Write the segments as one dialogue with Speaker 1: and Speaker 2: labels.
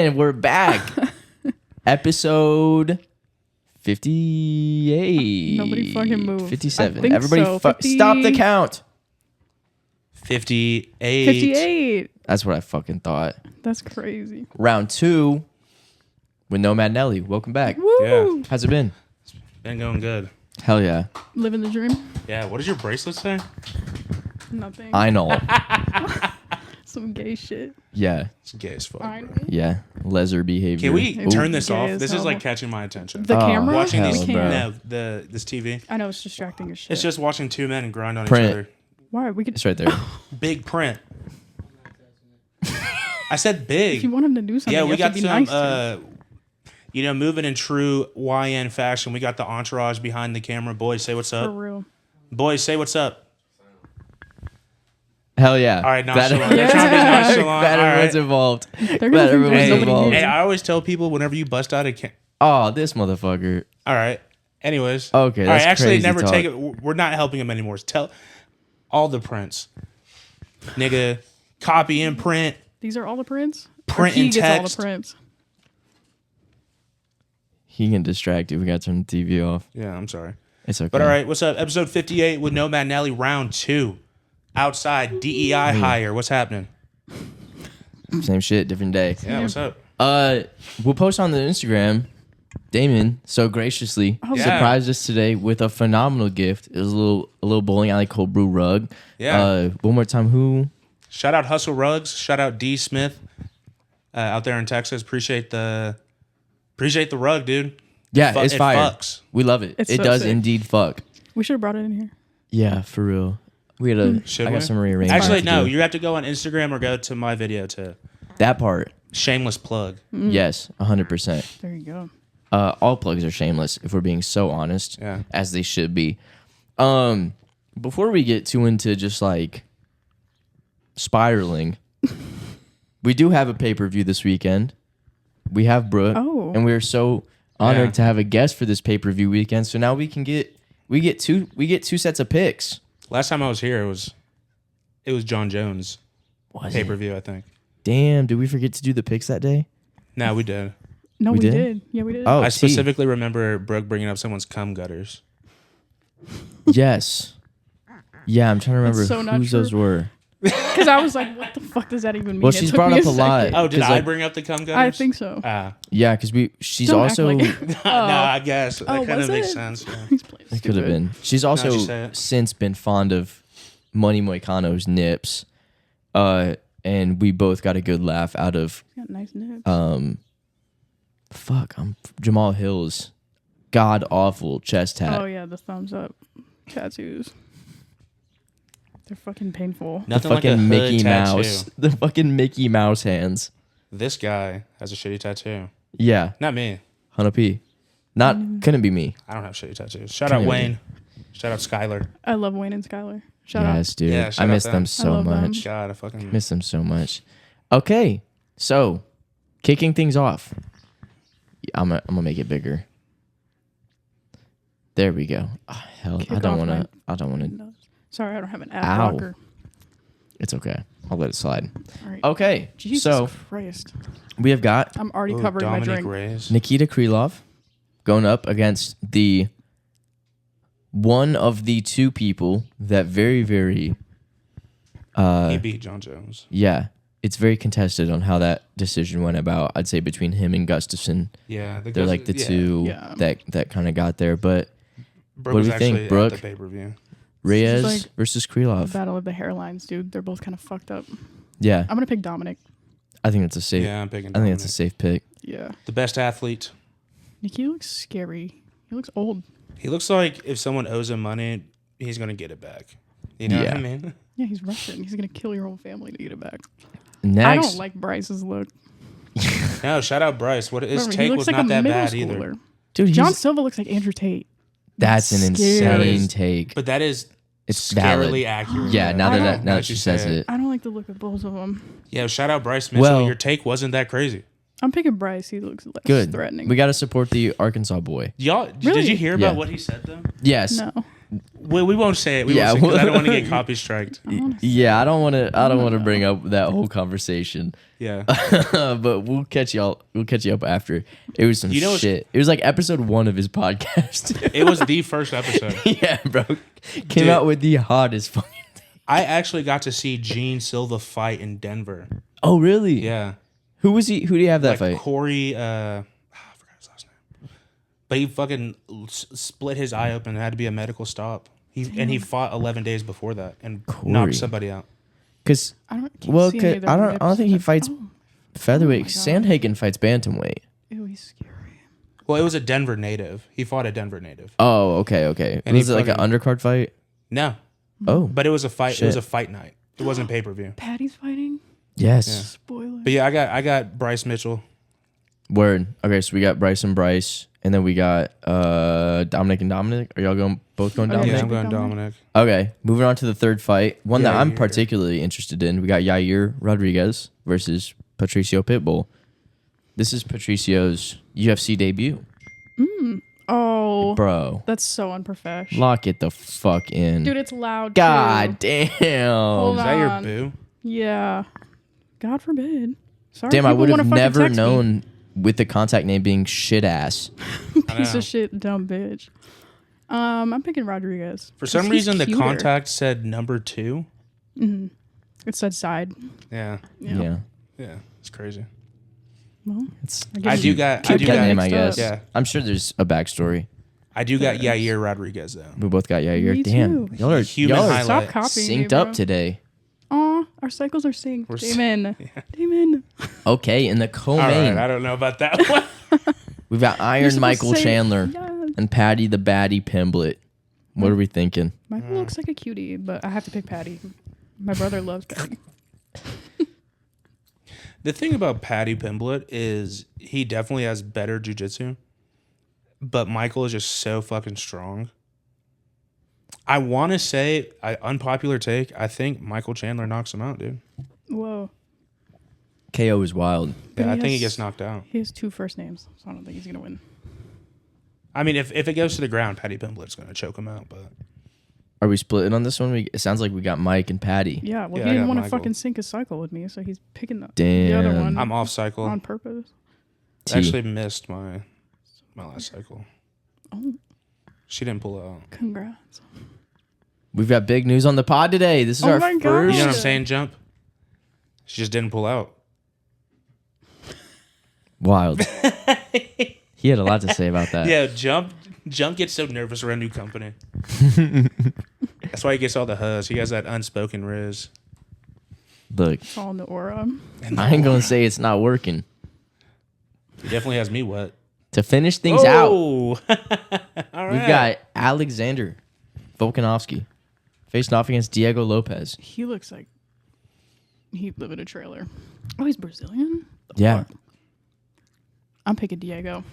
Speaker 1: And we're back. Episode 58.
Speaker 2: Nobody fucking moved.
Speaker 1: 57. Everybody
Speaker 2: so.
Speaker 1: stop the count.
Speaker 3: 58.
Speaker 2: 58.
Speaker 1: That's what I fucking thought.
Speaker 2: That's crazy.
Speaker 1: Round 2 with Nomad Nelly. Welcome back.
Speaker 2: Woo!
Speaker 3: Yeah.
Speaker 1: How's it been?
Speaker 3: Been going good.
Speaker 1: Hell yeah.
Speaker 2: Living the dream.
Speaker 3: Yeah, what does your bracelet say?
Speaker 2: Nothing.
Speaker 1: I know.
Speaker 2: Some gay shit.
Speaker 1: Yeah.
Speaker 3: It's gay as fuck,
Speaker 2: I
Speaker 3: bro.
Speaker 2: know.
Speaker 1: Yeah. Leisure behavior.
Speaker 3: Can we turn this
Speaker 2: Gay
Speaker 3: off?
Speaker 2: as
Speaker 3: This is
Speaker 2: hell.
Speaker 3: like catching my attention.
Speaker 2: The camera?
Speaker 3: Watching
Speaker 1: hell,
Speaker 3: these,
Speaker 1: bro.
Speaker 3: no, this TV.
Speaker 2: I know it's distracting as shit.
Speaker 3: It's just watching two men grind on
Speaker 1: Print.
Speaker 3: each other.
Speaker 2: Why? We could.
Speaker 1: It's right there.
Speaker 3: Big print. I said
Speaker 2: If
Speaker 3: big.
Speaker 2: you want him to do something,
Speaker 3: Yeah, we
Speaker 2: you have
Speaker 3: got
Speaker 2: to be
Speaker 3: some,
Speaker 2: nice to him.
Speaker 3: moving in true YN fashion. We got the entourage behind the camera. Boys, say what's
Speaker 2: For
Speaker 3: up.
Speaker 2: real.
Speaker 3: Boys, say what's up.
Speaker 1: Hell yeah.
Speaker 3: All right,
Speaker 1: Glad
Speaker 3: nonchalant. They're trying to be nonchalant.
Speaker 1: Glad
Speaker 3: All
Speaker 1: everyone's
Speaker 3: right.
Speaker 1: involved.
Speaker 2: They're
Speaker 1: Glad
Speaker 2: gonna think
Speaker 1: everyone's
Speaker 2: there's
Speaker 3: Hey,
Speaker 2: nobody
Speaker 1: involved.
Speaker 2: here.
Speaker 3: hey, I always tell people whenever you bust out a
Speaker 1: Oh, this motherfucker.
Speaker 3: all right. Anyways.
Speaker 1: Okay,
Speaker 3: All right,
Speaker 1: that's
Speaker 3: actually,
Speaker 1: crazy
Speaker 3: never
Speaker 1: talk.
Speaker 3: take it. We're not helping him anymore. Tell all the prints. Nigga, copy and print.
Speaker 2: These are all the prints? Or
Speaker 3: Print
Speaker 2: he
Speaker 3: and
Speaker 2: gets all
Speaker 3: text.
Speaker 2: the prints.
Speaker 1: He can distract you. We got to turn the TV off.
Speaker 3: Yeah, I'm sorry.
Speaker 1: It's okay.
Speaker 3: But all right, what's up? Episode 58 with Nomad Nelly, round 2. Outside, DEI hire. What's happening?
Speaker 1: Same shit, different day.
Speaker 3: Yeah, what's up?
Speaker 1: We'll post on the Instagram. Damon so graciously
Speaker 3: Yeah.
Speaker 1: surprised us today with a phenomenal gift. It was a little bowling alley cold brew rug.
Speaker 3: Yeah.
Speaker 1: One more time, who?
Speaker 3: Shout out Hustle Rugs. Shout out D Smith out there in Texas. Appreciate the rug, dude.
Speaker 1: Yeah, it's
Speaker 3: it
Speaker 1: fire.
Speaker 3: fucks.
Speaker 1: We love it.
Speaker 2: It's
Speaker 1: It
Speaker 2: so
Speaker 1: does
Speaker 2: sick.
Speaker 1: indeed fuck.
Speaker 2: We should have brought it in here.
Speaker 1: Yeah, for real. We gotta.
Speaker 3: Should
Speaker 1: I got
Speaker 3: we?
Speaker 1: some rearranging.
Speaker 3: Actually,
Speaker 1: to
Speaker 3: no.
Speaker 1: do.
Speaker 3: You have to go on Instagram or go to my video to
Speaker 1: That part.
Speaker 3: shameless plug.
Speaker 1: Yes, 100%.
Speaker 2: There you go.
Speaker 1: All plugs are shameless if we're being so honest,
Speaker 3: Yeah.
Speaker 1: as they should be. Before we get too into just like spiraling, we do have a pay-per-view this weekend. We have Brooke,
Speaker 2: Oh.
Speaker 1: and we're so honored
Speaker 3: Yeah.
Speaker 1: to have a guest for this pay-per-view weekend. So now we get two sets of picks.
Speaker 3: Last time I was here, it was John Jones
Speaker 1: Was
Speaker 3: pay
Speaker 1: it?
Speaker 3: per view. I think.
Speaker 1: Damn, did we forget to do the picks that day?
Speaker 3: No, we did.
Speaker 2: No,
Speaker 1: We
Speaker 2: we
Speaker 1: did?
Speaker 2: did. Yeah, we did.
Speaker 1: Oh,
Speaker 3: I
Speaker 1: see.
Speaker 3: specifically remember Brooke bringing up someone's cum gutters.
Speaker 1: Yes. Yeah, I'm trying to remember
Speaker 2: That's so not
Speaker 1: whose those
Speaker 2: true.
Speaker 1: were.
Speaker 2: Because I was like, what the fuck does that even mean?
Speaker 1: Well,
Speaker 2: It
Speaker 1: she's
Speaker 2: took
Speaker 1: brought
Speaker 2: me
Speaker 1: up a lot.
Speaker 2: second.
Speaker 3: Oh, did
Speaker 1: 'Cause,
Speaker 3: I
Speaker 1: like-
Speaker 3: bring up the cum gutters?
Speaker 2: I think so.
Speaker 3: Ah,
Speaker 1: Yeah, because she's
Speaker 2: Don't
Speaker 1: also.
Speaker 2: act like it.
Speaker 3: no, I guess that
Speaker 2: Oh,
Speaker 3: kind
Speaker 2: was
Speaker 3: of makes
Speaker 2: it?
Speaker 3: sense. Yeah.
Speaker 2: He's playing
Speaker 1: It could have
Speaker 2: stupid.
Speaker 1: been. She's also
Speaker 3: just say it.
Speaker 1: since been fond of Money Moicano's nips. And we both got a good laugh out of
Speaker 2: He's got nice nips.
Speaker 1: Jamal Hill's god awful chest tat.
Speaker 2: Oh yeah, the thumbs up tattoos. They're fucking painful.
Speaker 1: The
Speaker 3: Nothing like a
Speaker 1: fucking
Speaker 3: hood
Speaker 1: Mickey
Speaker 3: tattoo.
Speaker 1: Mouse. The fucking Mickey Mouse hands.
Speaker 3: This guy has a shitty tattoo.
Speaker 1: Yeah.
Speaker 3: Not me.
Speaker 1: 100p. Not couldn't be me.
Speaker 3: I don't have shitty tattoos. Shout out
Speaker 1: Can't
Speaker 3: Wayne. Shout out Skylar.
Speaker 2: I love Wayne and Skylar. Shout out.
Speaker 1: Yes, dude.
Speaker 3: Yeah,
Speaker 1: I
Speaker 3: shout
Speaker 1: miss
Speaker 3: out
Speaker 1: them
Speaker 3: them.
Speaker 1: so
Speaker 2: I love them.
Speaker 1: much.
Speaker 3: God, I fucking
Speaker 1: Miss them so much. Okay, so kicking things off. I'm gonna make it bigger. There we go. Oh, hell,
Speaker 2: Kick
Speaker 1: I don't
Speaker 2: off
Speaker 1: want to.
Speaker 2: my-
Speaker 1: I don't want to.
Speaker 2: No. Sorry, I don't have an ad
Speaker 1: Ow.
Speaker 2: blocker.
Speaker 1: It's okay. I'll let it slide.
Speaker 2: All right.
Speaker 1: Okay,
Speaker 2: Jesus
Speaker 1: so
Speaker 2: Christ.
Speaker 1: we have got
Speaker 2: I'm already
Speaker 3: Ooh,
Speaker 2: covering
Speaker 3: Dominic
Speaker 2: my drink.
Speaker 3: Reyes.
Speaker 1: Nikita Krylov going up against the one of the two people that very, very
Speaker 3: He beat John Jones.
Speaker 1: yeah, it's very contested on how that decision went about. I'd say between him and Gustafson.
Speaker 3: Yeah,
Speaker 1: They're like the two
Speaker 2: Yeah.
Speaker 1: that kind of got there. But
Speaker 3: Brooke
Speaker 1: what
Speaker 3: was
Speaker 1: do we think,
Speaker 3: actually
Speaker 1: Brooke?
Speaker 3: At the pay per view.
Speaker 1: Reyes
Speaker 2: like
Speaker 1: versus
Speaker 2: The
Speaker 1: Krylov.
Speaker 2: battle of the hairlines, dude. They're both kind of fucked up.
Speaker 1: Yeah,
Speaker 2: I'm gonna pick Dominic.
Speaker 1: I think it's a safe.
Speaker 3: Yeah, I'm picking.
Speaker 1: I think it's a
Speaker 3: Dominic.
Speaker 1: safe pick.
Speaker 2: Yeah.
Speaker 3: The best athlete.
Speaker 2: Nikki looks scary. He looks old.
Speaker 3: He looks like if someone owes him money, he's gonna get it back. You know
Speaker 1: Yeah.
Speaker 3: what I mean?
Speaker 2: Yeah, he's Russian. He's gonna kill your whole family to get it back.
Speaker 1: Next,
Speaker 2: I don't like Bryce's look.
Speaker 3: No, shout out Bryce. What his
Speaker 2: Remember, he
Speaker 3: take
Speaker 2: looks
Speaker 3: was
Speaker 2: like
Speaker 3: not
Speaker 2: a
Speaker 3: that
Speaker 2: middle
Speaker 3: bad either.
Speaker 2: schooler.
Speaker 1: dude,
Speaker 2: John Silva looks like Andrew Tate.
Speaker 1: that's an
Speaker 2: Scary.
Speaker 1: insane take.
Speaker 3: But that is
Speaker 1: It's
Speaker 3: scarily
Speaker 1: valid.
Speaker 3: accurate.
Speaker 1: Yeah, now
Speaker 2: I
Speaker 1: that
Speaker 2: don't-
Speaker 1: now
Speaker 3: Now
Speaker 1: that she says it.
Speaker 2: I don't like the look of both of them.
Speaker 3: Yeah, shout out Bryce Mitchell.
Speaker 1: Well-
Speaker 3: Your take wasn't that crazy.
Speaker 2: I'm picking Bryce. He looks less
Speaker 1: Good.
Speaker 2: threatening.
Speaker 1: We got to support the Arkansas boy.
Speaker 3: Y'all,
Speaker 2: Really?
Speaker 3: did you hear about
Speaker 1: Yeah.
Speaker 3: what he said though?
Speaker 1: Yes.
Speaker 2: No.
Speaker 3: We won't say it. We
Speaker 1: Yeah,
Speaker 3: won't say it 'cause I don't want to get copy striked.
Speaker 1: Yeah, I don't want to bring up that whole conversation.
Speaker 3: Yeah.
Speaker 1: But we'll catch you up after. It was some
Speaker 3: You know,
Speaker 1: shit. It was like episode 1 of his podcast.
Speaker 3: It was the first episode.
Speaker 1: Yeah, bro. Came
Speaker 3: Dude.
Speaker 1: out with the hottest fucking thing.
Speaker 3: I actually got to see Gene Silva fight in Denver.
Speaker 1: Oh, really?
Speaker 3: Yeah.
Speaker 1: Who was he? Who do you have that fight?
Speaker 3: Corey, I forgot his last name. But he fucking split his eye open. It had to be a medical stop. He fought 11 days before that and
Speaker 1: Corey.
Speaker 3: knocked somebody out.
Speaker 1: Because
Speaker 2: I don't
Speaker 1: think he fights featherweight.
Speaker 2: my God.
Speaker 1: Sandhagen fights bantamweight.
Speaker 2: Ew, he's scary.
Speaker 3: Well, it was a Denver native. He fought a Denver native.
Speaker 1: Oh, okay.
Speaker 3: And
Speaker 1: Was
Speaker 3: he
Speaker 1: it like an
Speaker 3: fucking-
Speaker 1: undercard fight?
Speaker 3: No,
Speaker 1: Oh,
Speaker 3: but it was a fight.
Speaker 1: Shit.
Speaker 3: It was a fight night. It wasn't pay per view.
Speaker 2: Patty's fighting.
Speaker 1: yes.
Speaker 2: Spoiler.
Speaker 3: But yeah, I got Bryce Mitchell.
Speaker 1: Word. Okay, so we got Bryce and Bryce, and then we got Dominic and Dominic. Are y'all both going
Speaker 2: Okay.
Speaker 1: Dominic?
Speaker 3: Yeah, I'm going
Speaker 2: Dominic.
Speaker 3: Dominic.
Speaker 1: Okay, moving on to the third fight. One that I'm
Speaker 3: Yair.
Speaker 1: particularly interested in. We got Yair Rodriguez versus Patricio Pitbull. This is Patricio's UFC debut.
Speaker 2: Oh,
Speaker 1: Bro,
Speaker 2: that's so unprofessional.
Speaker 1: lock it the fuck in.
Speaker 2: Dude, it's loud.
Speaker 1: God
Speaker 2: too.
Speaker 1: damn.
Speaker 2: Hold
Speaker 3: Is that your
Speaker 2: on.
Speaker 3: boo?
Speaker 2: Yeah. God forbid. Sorry.
Speaker 1: Damn, I
Speaker 2: people
Speaker 1: would
Speaker 2: wanna
Speaker 1: have
Speaker 2: fucking
Speaker 1: never
Speaker 2: text me.
Speaker 1: known with the contact name being shit ass.
Speaker 3: I
Speaker 2: Piece
Speaker 3: know.
Speaker 2: of shit, dumb bitch. I'm picking Rodriguez.
Speaker 3: For some
Speaker 2: 'Cause he's
Speaker 3: reason, the
Speaker 2: cuter.
Speaker 3: contact said number 2.
Speaker 2: It said side.
Speaker 3: Yeah,
Speaker 1: Yeah.
Speaker 3: it's crazy.
Speaker 2: Well,
Speaker 1: It's
Speaker 3: I do got
Speaker 1: cute name, I
Speaker 2: mixed
Speaker 1: guess.
Speaker 3: up. Yeah.
Speaker 1: I'm sure there's a backstory.
Speaker 3: I do got Yair Rodriguez though.
Speaker 1: We both got Yair.
Speaker 2: Me
Speaker 1: Damn.
Speaker 2: too.
Speaker 1: Y'all are,
Speaker 3: Human
Speaker 1: y'all are
Speaker 3: highlight.
Speaker 2: stop copying me,
Speaker 1: synced
Speaker 2: bro.
Speaker 1: up today.
Speaker 2: Aw, our cycles are synced.
Speaker 3: We're
Speaker 2: Damon. Damon.
Speaker 1: Okay, in the
Speaker 3: All
Speaker 1: co-main,
Speaker 3: right, I don't know about that one.
Speaker 1: we've got
Speaker 2: You're
Speaker 1: Iron
Speaker 2: supposed
Speaker 1: Michael
Speaker 2: to say-
Speaker 1: Chandler
Speaker 2: Yes.
Speaker 1: and Patty the Baddie Pimblett. What are we thinking?
Speaker 2: Michael looks like a cutie, but I have to pick Patty. My brother loves Patty.
Speaker 3: The thing about Patty Pimblett is he definitely has better jujitsu, but Michael is just so fucking strong. I want to say, unpopular take, I think Michael Chandler knocks him out, dude.
Speaker 2: Whoa.
Speaker 1: KO is wild.
Speaker 2: But
Speaker 3: Yeah, I
Speaker 2: he
Speaker 3: think he
Speaker 2: has-
Speaker 3: gets knocked out.
Speaker 2: He has 2 first names, so I don't think he's going to win.
Speaker 3: I mean, if it goes to the ground, Patty Pimblett's going to choke him out, but
Speaker 1: Are we splitting on this one? It sounds like we got Mike and Patty.
Speaker 2: Yeah, well,
Speaker 3: Yeah,
Speaker 2: he
Speaker 3: I
Speaker 2: didn't
Speaker 3: got
Speaker 2: want to
Speaker 3: Michael.
Speaker 2: fucking sync his cycle with me, so he's picking the other
Speaker 1: Damn.
Speaker 2: one
Speaker 3: I'm off cycle.
Speaker 2: on purpose.
Speaker 1: T.
Speaker 3: Actually missed my last cycle.
Speaker 2: Oh,
Speaker 3: She didn't pull out.
Speaker 2: congrats.
Speaker 1: We've got big news on the pod today. This is
Speaker 2: Oh
Speaker 1: our
Speaker 2: my God.
Speaker 1: first.
Speaker 3: You know what I'm saying, Jump? She just didn't pull out.
Speaker 1: Wild. He had a lot to say about that.
Speaker 3: Yeah, Jump gets so nervous around new company. That's why he gets all the huzz. He has that unspoken riz.
Speaker 1: Look,
Speaker 2: It's all in the aura.
Speaker 1: I ain't gonna say it's not working.
Speaker 3: He definitely has me wet.
Speaker 1: To finish things out,
Speaker 3: Oh! All right.
Speaker 1: we've got Alexander Volkanovski facing off against Diego Lopez.
Speaker 2: He looks like he'd live in a trailer. Oh, he's Brazilian?
Speaker 1: Yeah,
Speaker 2: I'm picking Diego.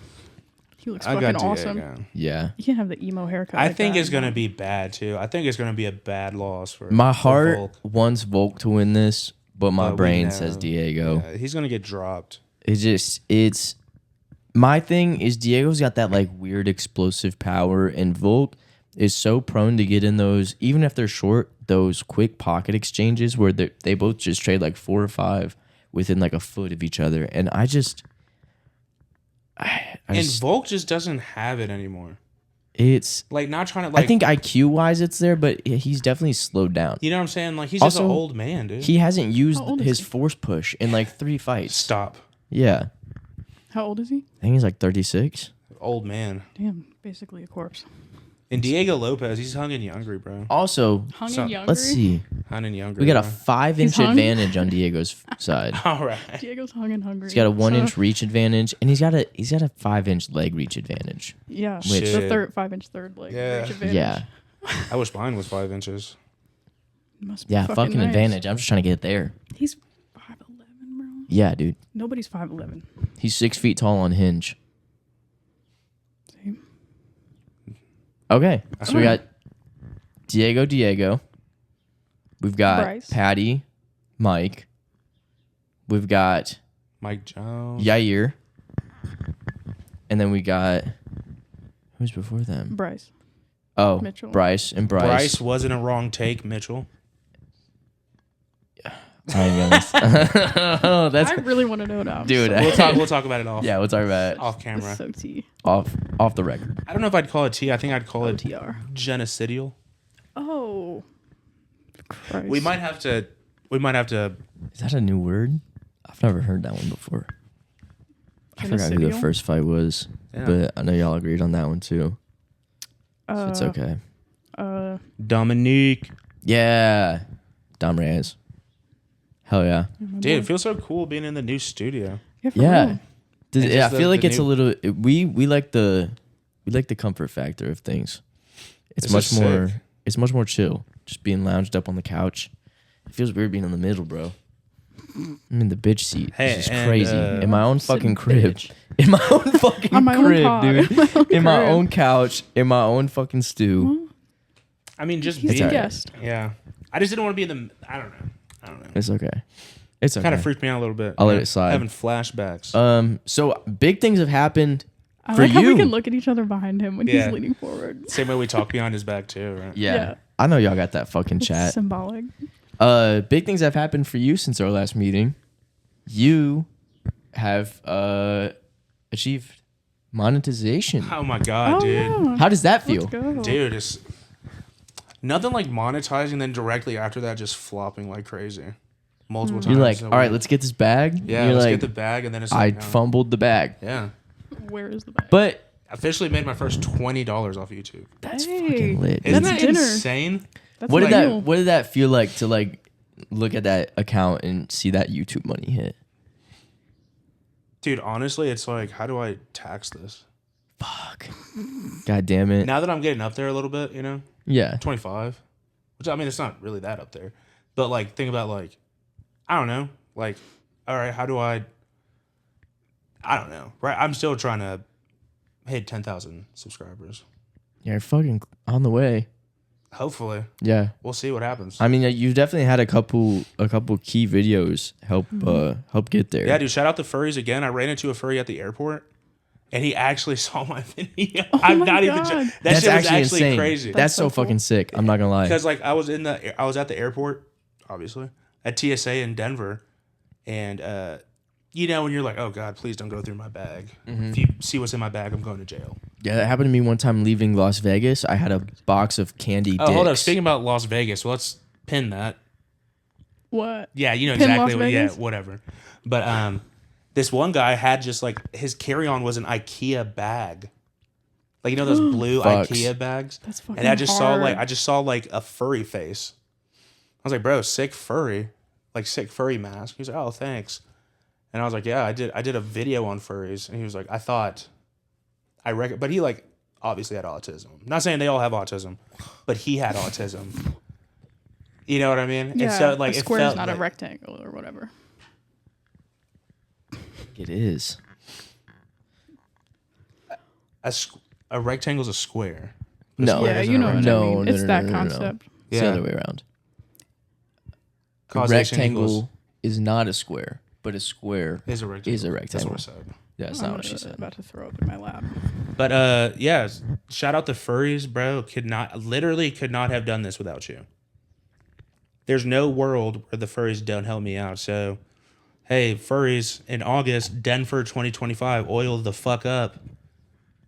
Speaker 2: He looks
Speaker 3: I
Speaker 2: fucking
Speaker 3: got
Speaker 2: awesome.
Speaker 3: Diego.
Speaker 1: yeah.
Speaker 2: You can't have the emo haircut.
Speaker 3: I
Speaker 2: like
Speaker 3: think
Speaker 2: that.
Speaker 3: it's gonna be bad too. I think it's gonna be a bad loss for
Speaker 1: My
Speaker 3: for
Speaker 1: heart
Speaker 3: Volk.
Speaker 1: wants Volk to win this, but my
Speaker 3: But we
Speaker 1: brain
Speaker 3: know.
Speaker 1: says Diego.
Speaker 3: Yeah, he's gonna get dropped.
Speaker 1: It's my thing is Diego's got that like weird explosive power, and Volk is so prone to get in those, even if they're short, those quick pocket exchanges where they both just trade like 4 or 5 within like a foot of each other, and I just
Speaker 3: And Volk just doesn't have it anymore.
Speaker 1: it's
Speaker 3: Like not trying to like.
Speaker 1: I think IQ wise it's there, but he's definitely slowed down.
Speaker 3: you know what I'm saying. Like he's just an
Speaker 1: Also,
Speaker 3: old man, dude.
Speaker 1: He hasn't used
Speaker 2: How old is
Speaker 1: his
Speaker 2: he?
Speaker 1: force push in like 3 fights.
Speaker 3: Stop,
Speaker 1: Yeah,
Speaker 2: How old is he?
Speaker 1: I think he's like 36.
Speaker 3: old man.
Speaker 2: Damn, basically a corpse.
Speaker 3: And Diego Lopez, he's hung and younger, bro.
Speaker 1: Also,
Speaker 2: Hung
Speaker 3: So-
Speaker 2: and younger.
Speaker 1: let's see.
Speaker 3: Hung and younger.
Speaker 1: We got a
Speaker 3: bro.
Speaker 1: 5-inch
Speaker 2: hung?
Speaker 1: advantage on Diego's side.
Speaker 3: All right.
Speaker 2: Diego's hung and hungry.
Speaker 1: He's got a 1-inch
Speaker 2: So,
Speaker 1: reach advantage, and he's got a 5-inch leg reach advantage.
Speaker 2: yeah,
Speaker 1: Which-
Speaker 2: the
Speaker 3: Shit.
Speaker 2: 5-inch third leg.
Speaker 3: Yeah.
Speaker 2: reach advantage.
Speaker 1: Yeah,
Speaker 3: I wish mine was 5 inches.
Speaker 2: Must be
Speaker 1: yeah, fucking
Speaker 2: nice.
Speaker 1: advantage. I'm just trying to get there.
Speaker 2: He's 5'11", bro.
Speaker 1: Yeah, dude.
Speaker 2: Nobody's 5'11".
Speaker 1: He's 6 feet tall on hinge.
Speaker 2: See?
Speaker 1: Okay, so we got Diego. We've got
Speaker 2: Bryce.
Speaker 1: Patty, Mike. We've got
Speaker 3: Mike Jones.
Speaker 1: Yair. And then we got who's before them?
Speaker 2: Bryce.
Speaker 1: Oh,
Speaker 2: Mitchell.
Speaker 1: Bryce.
Speaker 3: Bryce wasn't a wrong take, Mitchell.
Speaker 1: I ain't gonna. Oh, that's
Speaker 2: I really want to know now.
Speaker 1: dude.
Speaker 3: We'll talk about it off.
Speaker 1: Yeah, we'll talk about it
Speaker 3: Off camera.
Speaker 2: So T.
Speaker 1: off the record.
Speaker 3: I don't know if I'd call it tea. I think I'd call it
Speaker 2: OTR.
Speaker 3: genocidal.
Speaker 2: Oh. Christ.
Speaker 3: We might have to.
Speaker 1: Is that a new word? I've never heard that one before. I forgot who the
Speaker 2: Genocidal?
Speaker 1: first fight was,
Speaker 3: Yeah.
Speaker 1: but I know y'all agreed on that one too. So it's okay.
Speaker 3: Dominique.
Speaker 1: Yeah, Dom Reyes. Hell yeah.
Speaker 3: Dude, it feels so cool being in the new studio.
Speaker 2: Yeah. For
Speaker 1: Yeah.
Speaker 2: real.
Speaker 1: Does-
Speaker 3: It's
Speaker 1: I
Speaker 3: just
Speaker 1: feel like
Speaker 3: the
Speaker 1: it's a
Speaker 3: new-
Speaker 1: little. We like the comfort factor of things. It's
Speaker 3: This
Speaker 1: much
Speaker 3: is
Speaker 1: more.
Speaker 3: sick.
Speaker 1: It's much more chill. Just being lounged up on the couch. It feels weird being in the middle, bro. I'm in the bitch seat.
Speaker 3: Hey,
Speaker 1: This is
Speaker 3: and,
Speaker 1: crazy. In my own
Speaker 2: Sitting
Speaker 1: fucking crib.
Speaker 2: bitch.
Speaker 1: In my own fucking
Speaker 2: On my own
Speaker 1: crib,
Speaker 2: pod.
Speaker 1: dude. In my
Speaker 2: crib.
Speaker 1: own couch. In my own fucking stew.
Speaker 2: Well,
Speaker 3: I mean, just
Speaker 2: he's
Speaker 1: It's
Speaker 2: a
Speaker 3: being.
Speaker 1: alright.
Speaker 2: guest.
Speaker 3: Yeah. I just didn't want to be in the. I don't know.
Speaker 1: It's okay. It's okay.
Speaker 3: Kind of freaked me out a little bit.
Speaker 1: I'll let it slide.
Speaker 3: Having flashbacks.
Speaker 1: So big things have happened
Speaker 2: I
Speaker 1: for
Speaker 2: like how we
Speaker 1: you.
Speaker 2: can look at each other behind him when
Speaker 3: Yeah.
Speaker 2: he's leaning forward.
Speaker 3: Same way we talk behind his back too, right?
Speaker 1: Yeah.
Speaker 2: Yeah.
Speaker 1: I know y'all got that fucking
Speaker 2: It's
Speaker 1: chat.
Speaker 2: symbolic.
Speaker 1: Big things have happened for you since our last meeting. You have achieved monetization.
Speaker 3: Oh my god,
Speaker 2: Oh,
Speaker 3: dude.
Speaker 2: yeah.
Speaker 1: How does that
Speaker 2: Let's
Speaker 1: feel?
Speaker 2: go.
Speaker 3: Dude, it's nothing like monetizing, then directly after that, just flopping like crazy. Multiple times.
Speaker 1: You're like,
Speaker 3: in a
Speaker 1: all right,
Speaker 3: week.
Speaker 1: let's get this bag.
Speaker 3: Yeah,
Speaker 1: You're
Speaker 3: let's
Speaker 1: like,
Speaker 3: get the bag, and then it's
Speaker 1: I
Speaker 3: like,
Speaker 1: fumbled the bag.
Speaker 3: yeah.
Speaker 2: Where is the bag?
Speaker 1: But
Speaker 3: Officially made my first $20 off YouTube.
Speaker 1: that's
Speaker 2: Hey,
Speaker 1: fucking lit.
Speaker 3: Isn't
Speaker 2: That's
Speaker 3: that
Speaker 2: dinner.
Speaker 3: insane?
Speaker 2: That's
Speaker 1: What did
Speaker 2: my
Speaker 1: that
Speaker 2: meal.
Speaker 1: what did that feel like to like look at that account and see that YouTube money hit?
Speaker 3: Dude, honestly, it's like, how do I tax this?
Speaker 1: Fuck. God damn it.
Speaker 3: Now that I'm getting up there a little bit, you know,
Speaker 1: Yeah.
Speaker 3: 25, which I mean, it's not really that up there, but like, think about like, I don't know, like, all right, how do I don't know, right? I'm still trying to hit 10,000 subscribers.
Speaker 1: You're fucking on the way.
Speaker 3: Hopefully,
Speaker 1: Yeah.
Speaker 3: we'll see what happens.
Speaker 1: I mean, you definitely had a couple key videos help get there.
Speaker 3: Yeah, dude, shout out to furries again. I ran into a furry at the airport, and he actually saw my video.
Speaker 2: Oh
Speaker 3: I'm
Speaker 2: my
Speaker 3: not even.
Speaker 2: God.
Speaker 3: That
Speaker 1: That's
Speaker 3: shit was
Speaker 1: actually
Speaker 3: actually
Speaker 1: insane.
Speaker 3: crazy.
Speaker 1: That's so
Speaker 2: so cool.
Speaker 1: fucking sick. I'm not gonna lie.
Speaker 3: Because like I was at the airport, obviously at TSA in Denver, and you know when you're like, oh god, please don't go through my bag. If you see what's in my bag, I'm going to jail.
Speaker 1: Yeah, that happened to me one time leaving Las Vegas. I had a box of candy
Speaker 3: Oh,
Speaker 1: dicks.
Speaker 3: hold up. Speaking about Las Vegas, well, let's pin that.
Speaker 2: What?
Speaker 3: Yeah, you know
Speaker 2: Pin
Speaker 3: exactly
Speaker 2: Las
Speaker 3: what. Yeah,
Speaker 2: Vegas?
Speaker 3: whatever. But this one guy had just like his carry-on was an IKEA bag. Like, you know those blue
Speaker 1: Fucks.
Speaker 3: IKEA bags?
Speaker 2: That's fucking
Speaker 3: And I just
Speaker 2: hard.
Speaker 3: saw like a furry face. I was like, bro, sick furry. Like sick furry mask. He's like, oh, thanks. And I was like, yeah, I did a video on furries. And he was like, but he like obviously had autism. Not saying they all have autism, but he had autism. You know what I mean?
Speaker 2: Yeah,
Speaker 3: And so like
Speaker 2: a
Speaker 3: it
Speaker 2: square is
Speaker 3: felt
Speaker 2: not a
Speaker 3: like,
Speaker 2: rectangle or whatever.
Speaker 1: It is.
Speaker 3: a rectangle's a square.
Speaker 1: No.
Speaker 3: square
Speaker 2: Yeah,
Speaker 3: isn't
Speaker 2: you
Speaker 3: a
Speaker 2: know what I
Speaker 1: No,
Speaker 2: mean.
Speaker 1: no,
Speaker 2: It's
Speaker 1: no,
Speaker 2: that
Speaker 1: no, no, no.
Speaker 2: concept.
Speaker 1: It's the other way around. A
Speaker 3: Causation equals-
Speaker 1: rectangle is not a square, but a square
Speaker 3: is a rectangle.
Speaker 1: is a
Speaker 3: That's
Speaker 1: rectangle.
Speaker 3: what I said.
Speaker 1: That's not what she said.
Speaker 2: About to throw up in my lap.
Speaker 3: But yeah, shout out to furries, bro. Could not have done this without you. There's no world where the furries don't help me out. So, hey, furries, in August, Denver 2025, oil the fuck up